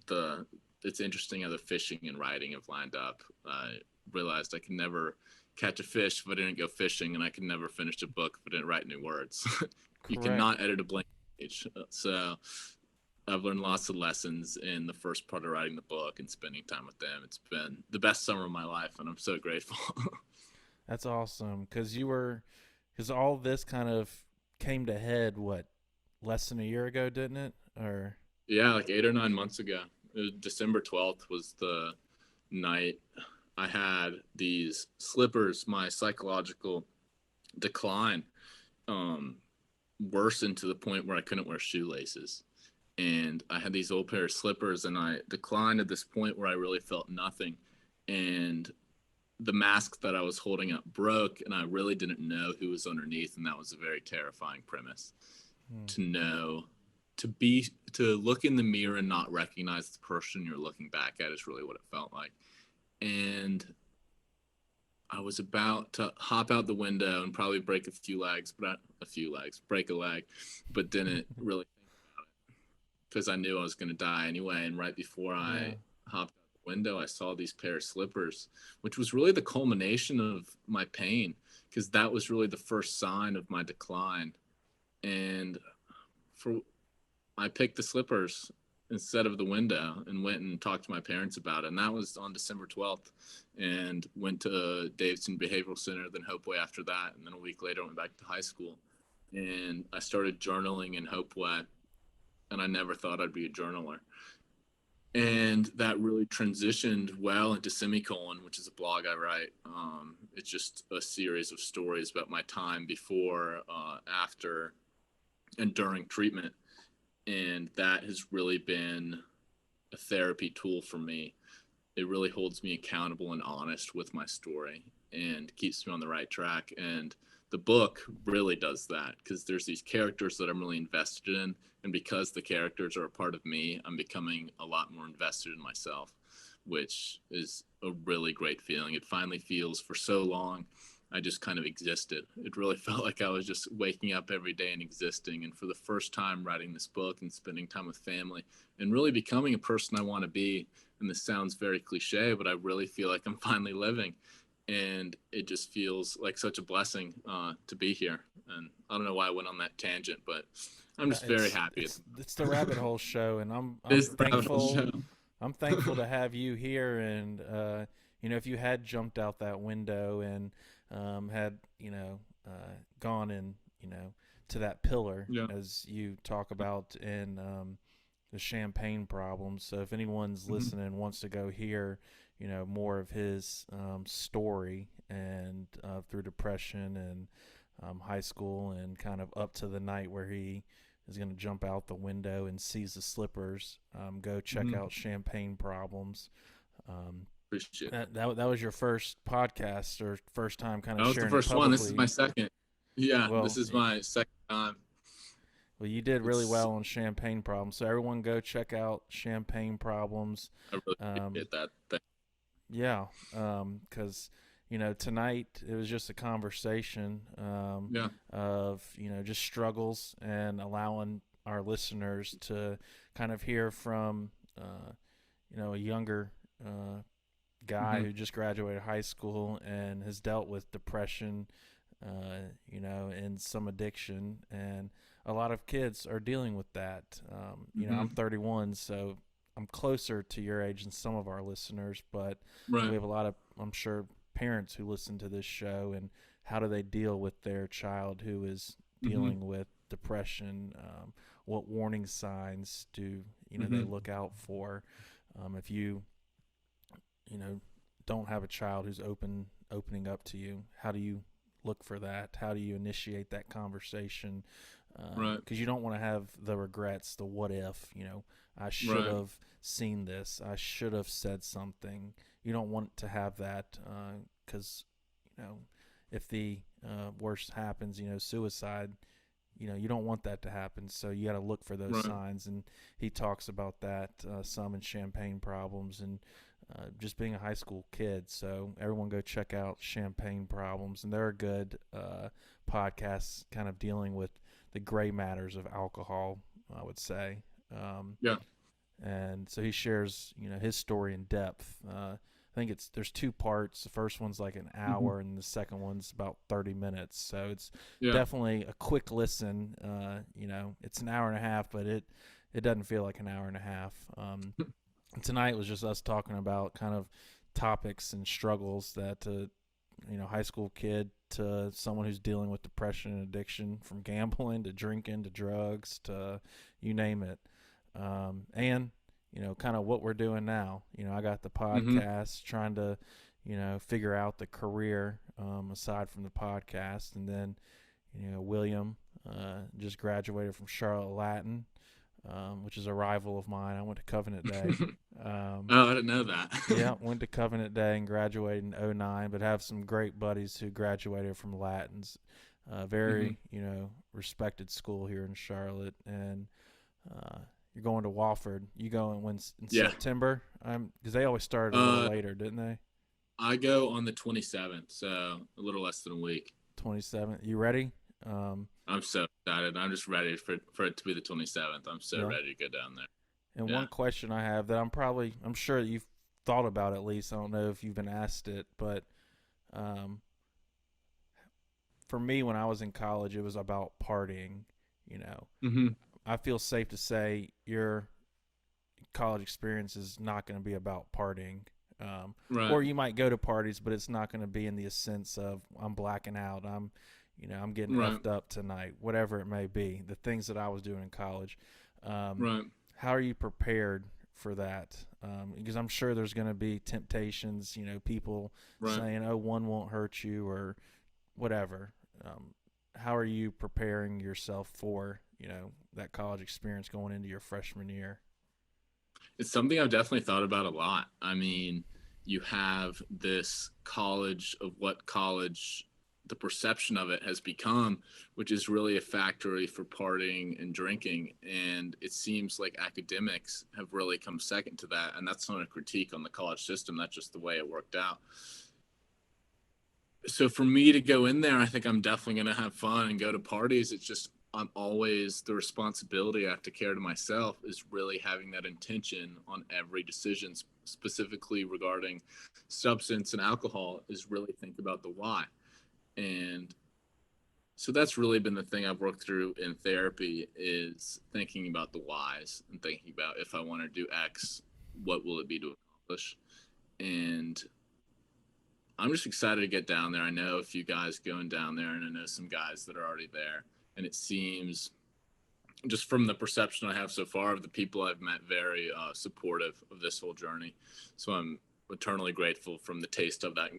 Speaker 2: The It's interesting how the fishing and writing have lined up. I realized I could never catch a fish if I didn't go fishing, and I could never finish a book if I didn't write new words. You
Speaker 1: Correct.
Speaker 2: cannot edit a blank page. So I've learned lots of lessons in the first part of writing the book and spending time with them. It's been the best summer of my life, and I'm so grateful.
Speaker 1: That's awesome. Because all this kind of came to head, what, less than a year ago, didn't it? Or,
Speaker 2: Yeah, like 8 or 9 months ago. December 12th was the night I had these slippers. My psychological decline um, worsened to the point where I couldn't wear shoelaces. And I had these old pair of slippers, and I declined at this point where I really felt nothing. And the mask that I was holding up broke, and I really didn't know who was underneath. And that was a very terrifying premise,
Speaker 1: hmm,
Speaker 2: to know, to look in the mirror and not recognize the person you're looking back at is really what it felt like. And I was about to hop out the window and probably break a few legs, break a leg, but didn't really, because I knew I was going to die anyway. And right before
Speaker 1: yeah.
Speaker 2: I hopped out the window, I saw these pair of slippers, which was really the culmination of my pain, because that was really the first sign of my decline. And for I picked the slippers instead of the window and went and talked to my parents about it. And that was on December 12th, and went to Davidson Behavioral Center, then Hopeway after that. And then a week later, I went back to high school, and I started journaling in Hopeway. And I never thought I'd be a journaler. And that really transitioned well into Semicolon, which is a blog I write. It's just a series of stories about my time before, after, and during treatment. And that has really been a therapy tool for me. It really holds me accountable and honest with my story, and keeps me on the right track. And the book really does that, because there's these characters that I'm really invested in, and because the characters are a part of me, I'm becoming a lot more invested in myself, which is a really great feeling. It finally feels, for so long I just kind of existed. It really felt like I was just waking up every day and existing. And for the first time writing this book and spending time with family and really becoming a person I want to be, and this sounds very cliche, but I really feel like I'm finally living. And it just feels like such a blessing to be here. And I don't know why I went on that tangent, but I'm just very
Speaker 1: It's
Speaker 2: happy.
Speaker 1: it's the Rabbit Hole Show, and
Speaker 2: It
Speaker 1: I'm
Speaker 2: is the rabbit hole
Speaker 1: thankful.
Speaker 2: show.
Speaker 1: I'm thankful to have you here, and if you had jumped out that window and had gone in to that pillar,
Speaker 2: Yeah.
Speaker 1: as you talk about in the champagne problems. So if anyone's
Speaker 2: Mm-hmm.
Speaker 1: listening and wants to go hear more of his story, and through depression and high school, and kind of up to the night where he is going to jump out the window and sees the slippers, go check
Speaker 2: Mm-hmm.
Speaker 1: out Champagne Problems.
Speaker 2: Appreciate it.
Speaker 1: That was your first podcast or first time kind of
Speaker 2: That was the
Speaker 1: sharing it
Speaker 2: first one. This is my
Speaker 1: publicly.
Speaker 2: second. Yeah, this
Speaker 1: Well,
Speaker 2: is my second time.
Speaker 1: well, you did really
Speaker 2: It's
Speaker 1: well on Champagne Problems. So everyone go check out Champagne Problems.
Speaker 2: I really
Speaker 1: Um,
Speaker 2: appreciate that. Thank
Speaker 1: yeah, because tonight it was just a conversation
Speaker 2: Yeah.
Speaker 1: of just struggles and allowing our listeners to kind of hear from a younger guy
Speaker 2: Hmm.
Speaker 1: who just graduated high school and has dealt with depression, and some addiction. And a lot of kids are dealing with that.
Speaker 2: Hmm.
Speaker 1: I'm 31, so I'm closer to your age than some of our listeners, but we
Speaker 2: Right.
Speaker 1: have a lot of, I'm sure, parents who listen to this show, and how do they deal with their child who is
Speaker 2: Hmm.
Speaker 1: dealing with depression? What warning signs do they
Speaker 2: Hmm.
Speaker 1: look out for? If you don't have a child who's opening up to you, how do you look for that? How do you initiate that conversation?
Speaker 2: Right.
Speaker 1: Because you don't want to have the regrets, the what if. I should
Speaker 2: Right.
Speaker 1: have seen this, I should have said something. You don't want to have that, because if the worst happens, suicide, you don't want that to happen. So you got to look for those
Speaker 2: Right.
Speaker 1: signs. And he talks about that some in Champagne Problems, and just being a high school kid. So everyone go check out Champagne Problems, and they're a good podcast kind of dealing with the gray matters of alcohol, I would say.
Speaker 2: Yeah.
Speaker 1: And so he shares his story in depth. I think there's two parts. The first one's like an
Speaker 2: Hmm.
Speaker 1: hour, and the second one's about 30 minutes. So it's
Speaker 2: Yeah.
Speaker 1: definitely a quick listen. It's an hour and a half, but it doesn't feel like an hour and a half. Tonight was just us talking about kind of topics and struggles that high school kid to someone who's dealing with depression and addiction, from gambling to drinking to drugs to you name it. And kind of what we're doing now. I got the
Speaker 2: Hmm.
Speaker 1: podcast, trying to figure out the career aside from the podcast. And then William just graduated from Charlotte Latin, which is a rival of mine. I went to Covenant Day. Um,
Speaker 2: Oh, I didn't know that.
Speaker 1: yeah, went to Covenant Day and graduated in '09, but have some great buddies who graduated from Latins.
Speaker 2: Hmm.
Speaker 1: Very, respected school here in Charlotte. And you're going to Wofford. You go in
Speaker 2: Yeah.
Speaker 1: September? Because they always started a little
Speaker 2: Uh,
Speaker 1: later, didn't they?
Speaker 2: I go on the 27th, so a little less than a week.
Speaker 1: 27th. You ready?
Speaker 2: I'm so excited. I'm just ready for it to be the 27th. I'm so
Speaker 1: Yeah.
Speaker 2: ready to go down there.
Speaker 1: And
Speaker 2: Yeah.
Speaker 1: one question I have that I'm sure that you've thought about at least. I don't know if you've been asked it, but um, for me, when I was in college, it was about partying. You know,
Speaker 2: Hmm.
Speaker 1: I feel safe to say your college experience is not going to be about partying.
Speaker 2: Right.
Speaker 1: Or you might go to parties, but it's not going to be in the sense of I'm blacking out. I'm getting
Speaker 2: Right.
Speaker 1: effed up tonight, whatever it may be. The things that I was doing in college. Um,
Speaker 2: Right.
Speaker 1: how are you prepared for that? Because I'm sure there's going to be temptations. People
Speaker 2: Right.
Speaker 1: saying, "Oh, one won't hurt you," or whatever. How are you preparing yourself for that college experience going into your freshman year?
Speaker 2: It's something I've definitely thought about a lot. I mean, you have this college of what college, the perception of it has become, which is really a factory for partying and drinking. And it seems like academics have really come second to that. And that's not a critique on the college system, that's just the way it worked out. So for me to go in there, I think I'm definitely going to have fun and go to parties. It's just I'm always the responsibility I have to care to myself is really having that intention on every decision, specifically regarding substance and alcohol. Is really think about the why, and so that's really been the thing I've worked through in therapy is thinking about the whys and thinking about if I want to do X, what will it be to accomplish, and I'm just excited to get down there. I know a few guys going down there, and I know some guys that are already there. And it seems, just from the perception I have so far of the people I've met, very supportive of this whole journey. So I'm eternally grateful from the taste of that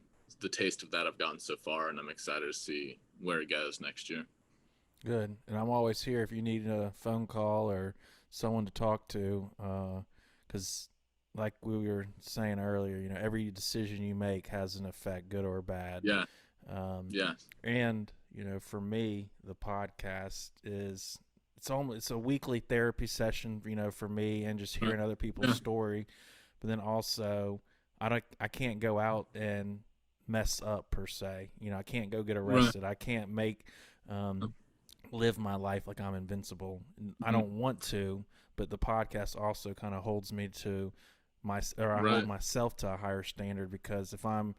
Speaker 2: I've gotten so far, and I'm excited to see where it goes next year.
Speaker 1: Good. And I'm always here if you need a phone call or someone to talk to. Because like we were saying earlier, every decision you make has an effect, good or bad.
Speaker 2: Yeah.
Speaker 1: Um,
Speaker 2: Yeah.
Speaker 1: and for me, the podcast is it's a weekly therapy session, for me, and just
Speaker 2: Right.
Speaker 1: hearing other people's
Speaker 2: Yeah.
Speaker 1: story. But then also, I can't go out and mess up per se. I can't go get
Speaker 2: Right.
Speaker 1: arrested. I can't make live my life like I'm invincible. I
Speaker 2: Mhm.
Speaker 1: don't want to, but the podcast also kind of holds me to I hold
Speaker 2: Right.
Speaker 1: myself to a higher standard, because if I'm,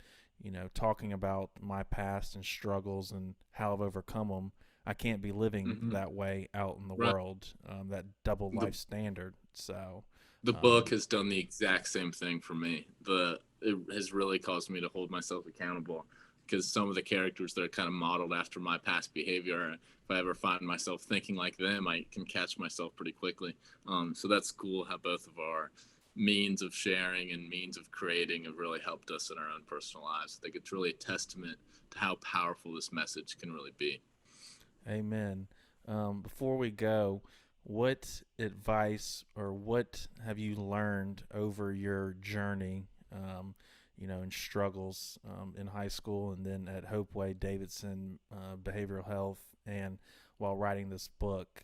Speaker 1: talking about my past and struggles and how I've overcome them, I can't be living
Speaker 2: Hmm.
Speaker 1: that way out in the
Speaker 2: Right.
Speaker 1: world, that double
Speaker 2: The
Speaker 1: life standard. So,
Speaker 2: the book
Speaker 1: um,
Speaker 2: has done the exact same thing for me. It has really caused me to hold myself accountable, because some of the characters that are kind of modeled after my past behavior, if I ever find myself thinking like them, I can catch myself pretty quickly. So that's cool how both of our means of sharing and means of creating have really helped us in our own personal lives. I think it's really a testament to how powerful this message can really be.
Speaker 1: amen. Before we go, what advice or what have you learned over your journey, and struggles in high school and then at Hopeway Davidson Behavioral Health, and while writing this book,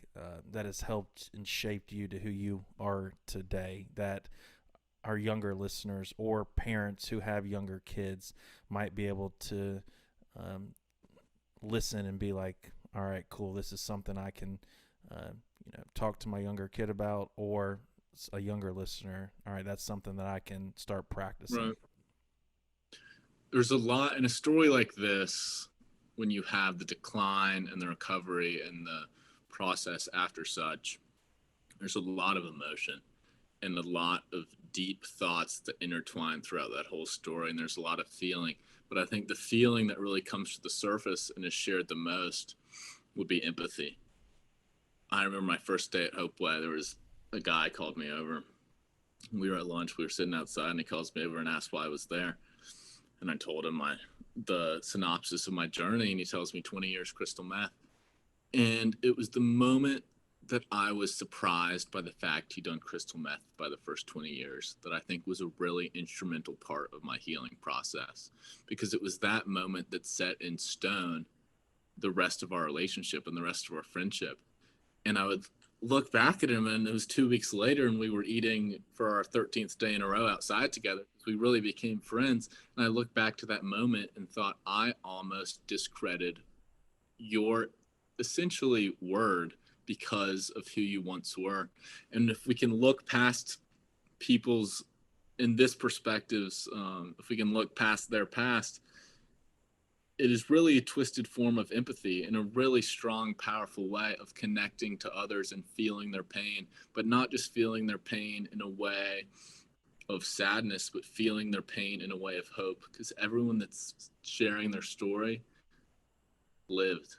Speaker 1: that has helped and shaped you to who you are today, that our younger listeners or parents who have younger kids might be able to um, listen and be like, all right, cool, this is something I can, talk to my younger kid about, or a younger listener. All right, that's something that I can start practicing.
Speaker 2: Right. There's a lot in a story like this, when you have the decline and the recovery and the process after such. There's a lot of emotion and a lot of deep thoughts that intertwine throughout that whole story, and there's a lot of feeling. But I think the feeling that really comes to the surface and is shared the most would be empathy. I remember my first day at Hopeway, there was a guy called me over. We were at lunch, we were sitting outside, and he calls me over and asks why I was there. And I told him the synopsis of my journey, and he tells me 20 years crystal meth. And it was the moment that I was surprised by the fact he'd done crystal meth by the first 20 years, that I think was a really instrumental part of my healing process, because it was that moment that set in stone the rest of our relationship and the rest of our friendship. And I would look back at him, and it was 2 weeks later, and we were eating for our 13th day in a row outside together. We really became friends. And I look back to that moment and thought, I almost discredited your essentially word because of who you once were. And if we can look past people's, in this perspectives, if we can look past their past, it is really a twisted form of empathy in a really strong, powerful way of connecting to others and feeling their pain, but not just feeling their pain in a way of sadness, but feeling their pain in a way of hope. Because everyone that's sharing their story lived.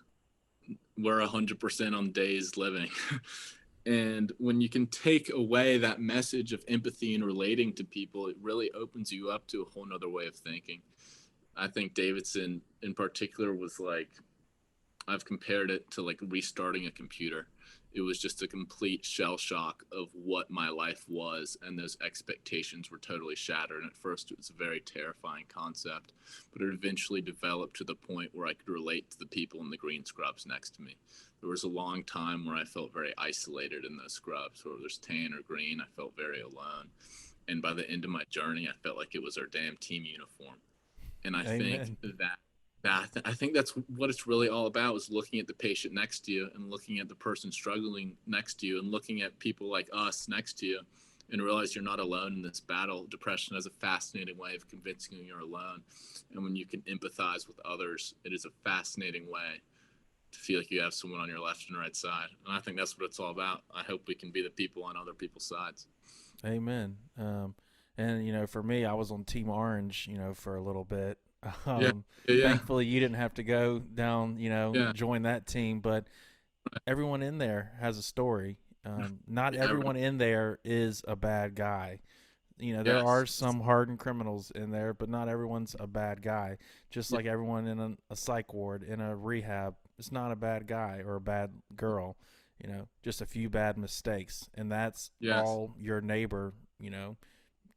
Speaker 2: We're 100% on days living. And when you can take away that message of empathy and relating to people, it really opens you up to a whole nother way of thinking. I think Davidson in particular was like, I've compared it to like restarting a computer. It was just a complete shell shock of what my life was, and those expectations were totally shattered. And at first, it was a very terrifying concept, but it eventually developed to the point where I could relate to the people in the green scrubs next to me. There was a long time where I felt very isolated in those scrubs, whether there's tan or green, I felt very alone. And by the end of my journey, I felt like it was our damn team uniform. And I think
Speaker 1: Amen.
Speaker 2: I think that's what it's really all about, is looking at the patient next to you and looking at the person struggling next to you and looking at people like us next to you, and realize you're not alone in this battle. Depression has a fascinating way of convincing you you're alone. And when you can empathize with others, it is a fascinating way to feel like you have someone on your left and right side. And I think that's what it's all about. I hope we can be the people on other people's sides.
Speaker 1: Amen. And for me, I was on Team Orange, for a little bit.
Speaker 2: Yeah. Yeah.
Speaker 1: Thankfully, you didn't have to go down,
Speaker 2: Yeah.
Speaker 1: join that team. But everyone in there has a story. Not
Speaker 2: Yeah.
Speaker 1: everyone in there is a bad guy. There
Speaker 2: Yes.
Speaker 1: are some hardened criminals in there, but not everyone's a bad guy. Just
Speaker 2: Yeah.
Speaker 1: like everyone in a psych ward, in a rehab, is not a bad guy or a bad girl. Just a few bad mistakes, and that's
Speaker 2: Yes.
Speaker 1: all your neighbor,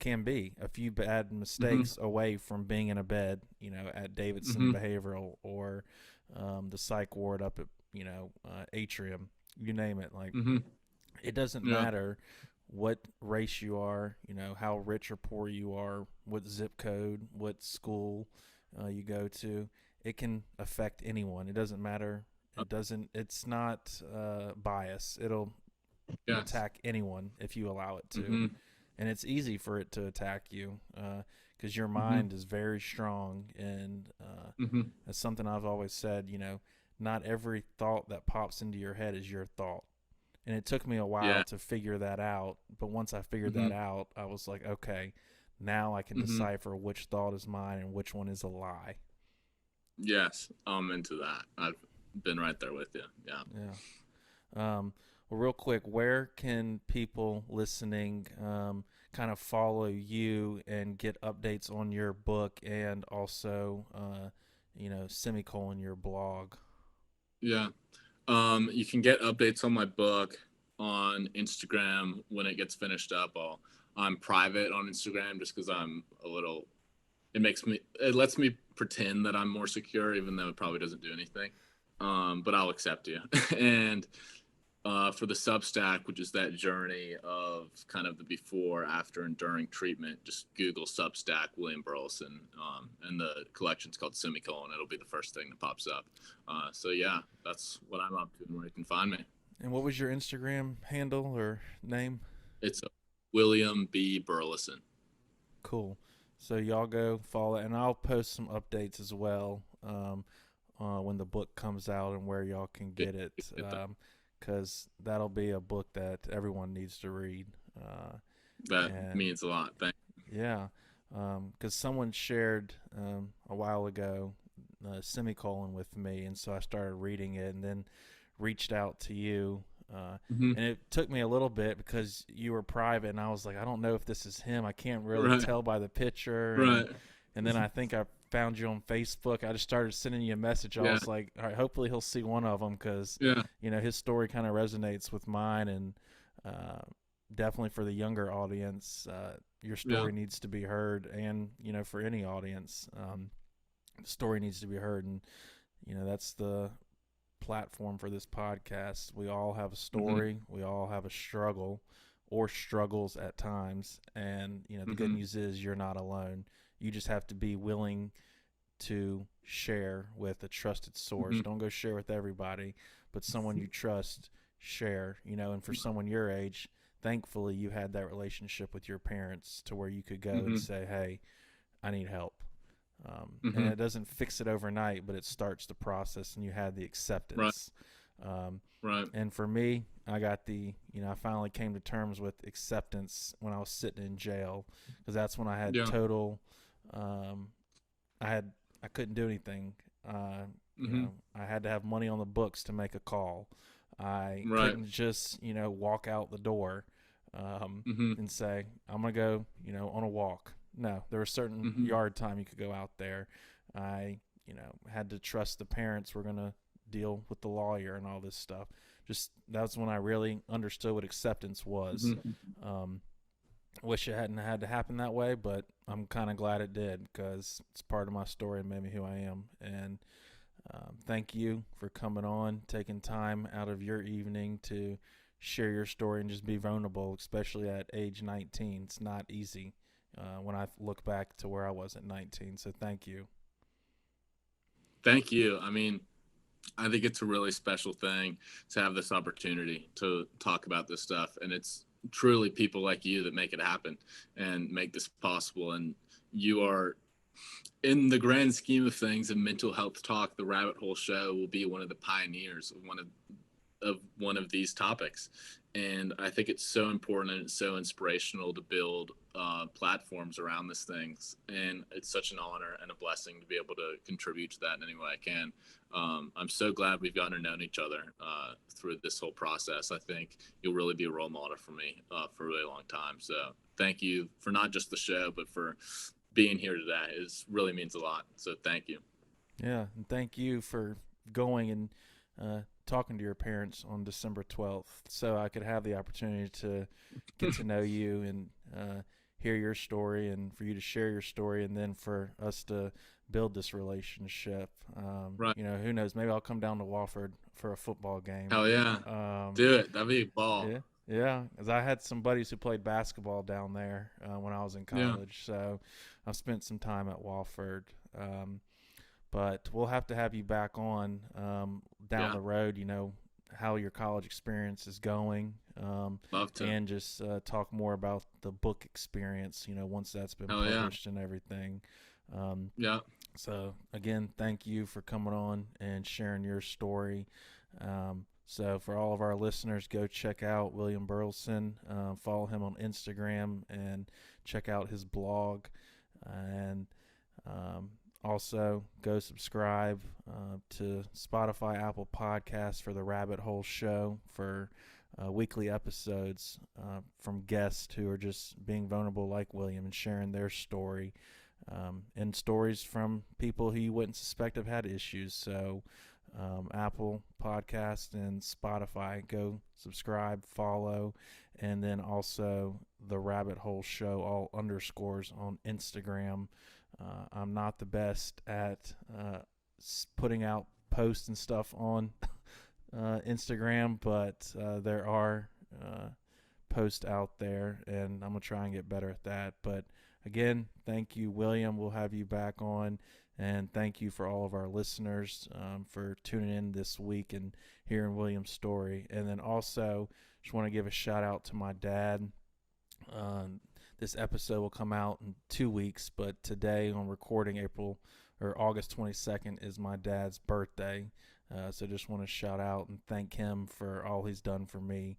Speaker 1: can be a few bad
Speaker 2: Mm-hmm.
Speaker 1: mistakes away from being in a bed, at Davidson
Speaker 2: Mm-hmm.
Speaker 1: Behavioral or the psych ward up at, Atrium, you name it. Like,
Speaker 2: Mm-hmm.
Speaker 1: it doesn't
Speaker 2: Yeah.
Speaker 1: matter what race you are, how rich or poor you are, what zip code, what school you go to. It can affect anyone. It doesn't matter. It's not bias. It'll
Speaker 2: Yes.
Speaker 1: attack anyone if you allow it to.
Speaker 2: Mm-hmm.
Speaker 1: And it's easy for it to attack you because your
Speaker 2: Mm-hmm.
Speaker 1: mind is very strong. And
Speaker 2: Mm-hmm.
Speaker 1: that's something I've always said, not every thought that pops into your head is your thought. And it took me a while
Speaker 2: Yeah.
Speaker 1: to figure that out. But once I figured
Speaker 2: Mm-hmm.
Speaker 1: that out, I was like, okay, now I can
Speaker 2: Mm-hmm.
Speaker 1: decipher which thought is mine and which one is a lie.
Speaker 2: Yes, I'm into that. I've been right there with you. Yeah.
Speaker 1: Yeah. Well, real quick, where can people listening kind of follow you and get updates on your book and also, semicolon your blog?
Speaker 2: Yeah. You can get updates on my book on Instagram when it gets finished up. I'm private on Instagram just because I'm a little. It lets me pretend that I'm more secure, even though it probably doesn't do anything. But I'll accept you. And for the Substack, which is that journey of kind of the before, after, and during treatment, just Google Substack William Burleson, and the collection's called Semicolon. It'll be the first thing that pops up. So yeah, that's what I'm up to and where you can find me.
Speaker 1: And what was your Instagram handle or name?
Speaker 2: It's William B. Burleson.
Speaker 1: Cool. So y'all go follow, and I'll post some updates as well when the book comes out and where y'all can get it,
Speaker 2: Get that.
Speaker 1: because that'll be a book that everyone needs to read.
Speaker 2: That
Speaker 1: And
Speaker 2: means a lot. Thank
Speaker 1: yeah, because someone shared a while ago semicolon with me, and so I started reading it, and then reached out to you.
Speaker 2: you.
Speaker 1: And it took me a little bit because you were private, and I was like, I don't know if this is him. I can't really
Speaker 2: Right.
Speaker 1: tell by the picture.
Speaker 2: Right.
Speaker 1: And then I think I found you on Facebook. I just started sending you a message. I
Speaker 2: Yeah.
Speaker 1: was like, all right, hopefully he'll see one of them because,
Speaker 2: Yeah.
Speaker 1: his story kind of resonates with mine. And definitely for the younger audience, your
Speaker 2: Yeah.
Speaker 1: story needs to be heard. And, for any audience, the story needs to be heard. And, that's the platform for this podcast. We all have a story. We all have a struggle or struggles at times. And, the good news is you're not alone. You just have to be willing to share with a trusted source. Don't go share with everybody, but someone you trust, share, and for someone your age, thankfully you had that relationship with your parents to where you could go and say, hey, I need help. And it doesn't fix it overnight, but it starts the process, and you had the acceptance.
Speaker 2: Right.
Speaker 1: And for me, I got I finally came to terms with acceptance when I was sitting in jail, because that's when I had total, I couldn't do anything. I had to have money on the books to make a call. I couldn't just, walk out the door and say, I'm going to go, on a walk. No, there was certain yard time you could go out there. I, had to trust the parents were going to deal with the lawyer and all this stuff. Just that's when I really understood what acceptance was. Wish it hadn't had to happen that way, but I'm kind of glad it did because it's part of my story and made me who I am. And thank you for coming on, taking time out of your evening to share your story and just be vulnerable, especially at age 19. It's not easy when I look back to where I was at 19. So thank you.
Speaker 2: Thank you. I mean, I think it's a really special thing to have this opportunity to talk about this stuff. And it's truly people like you that make it happen and make this possible. And you are, in the grand scheme of things, in mental health talk, the Rabbit Hole Show will be one of the pioneers of one of these topics. And I think it's so important and it's so inspirational to build platforms around these things. And it's such an honor and a blessing to be able to contribute to that in any way I can. I'm so glad we've gotten to know each other through this whole process. I think you'll really be a role model for me for a really long time. So thank you for not just the show, but for being here today. It really means a lot. So thank you.
Speaker 1: Yeah, and thank you for going and talking to your parents on December 12th so I could have the opportunity to get to know you and hear your story and for you to share your story, and then for us to build this relationship.
Speaker 2: Right.
Speaker 1: Who knows? Maybe I'll come down to Wofford for a football game.
Speaker 2: Hell yeah.
Speaker 1: Um,
Speaker 2: Do it. That'd be a ball.
Speaker 1: yeah, yeah. Because I had some buddies who played basketball down there when I was in
Speaker 2: Yeah.
Speaker 1: college, so I've spent some time at Wofford. But we'll have to have you back on down
Speaker 2: Yeah.
Speaker 1: the road. How your college experience is going,
Speaker 2: Love to.
Speaker 1: and just talk more about the book experience. Once that's been
Speaker 2: Hell yeah.
Speaker 1: published and everything.
Speaker 2: Yeah.
Speaker 1: So again, thank you for coming on and sharing your story. So for all of our listeners, go check out William Burleson. Follow him on Instagram and check out his blog. And also go subscribe to Spotify, Apple Podcasts for the Rabbit Hole Show for weekly episodes from guests who are just being vulnerable like William and sharing their story. And stories from people who you wouldn't suspect have had issues. So Apple Podcast and Spotify, go subscribe, follow, and then also the Rabbit Hole Show, all underscores on Instagram. I'm not the best at putting out posts and stuff on Instagram, but there are posts out there, and I'm going to try and get better at that. But again, thank you, William. We'll have you back on. And thank you for all of our listeners for tuning in this week and hearing William's story. And then also, just want to give a shout out to my dad. This episode will come out in 2 weeks, but today on recording August 22nd is my dad's birthday. So just want to shout out and thank him for all he's done for me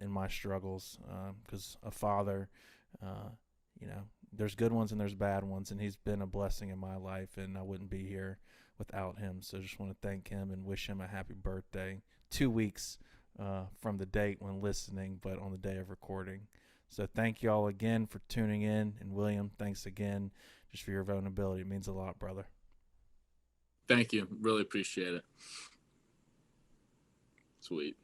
Speaker 1: in my struggles. Because a father, there's good ones and there's bad ones, and he's been a blessing in my life, and I wouldn't be here without him. So just want to thank him and wish him a happy birthday. 2 weeks from the date when listening, but on the day of recording. So thank you all again for tuning in. And William, thanks again just for your vulnerability. It means a lot, brother.
Speaker 2: Thank you. Really appreciate it. Sweet.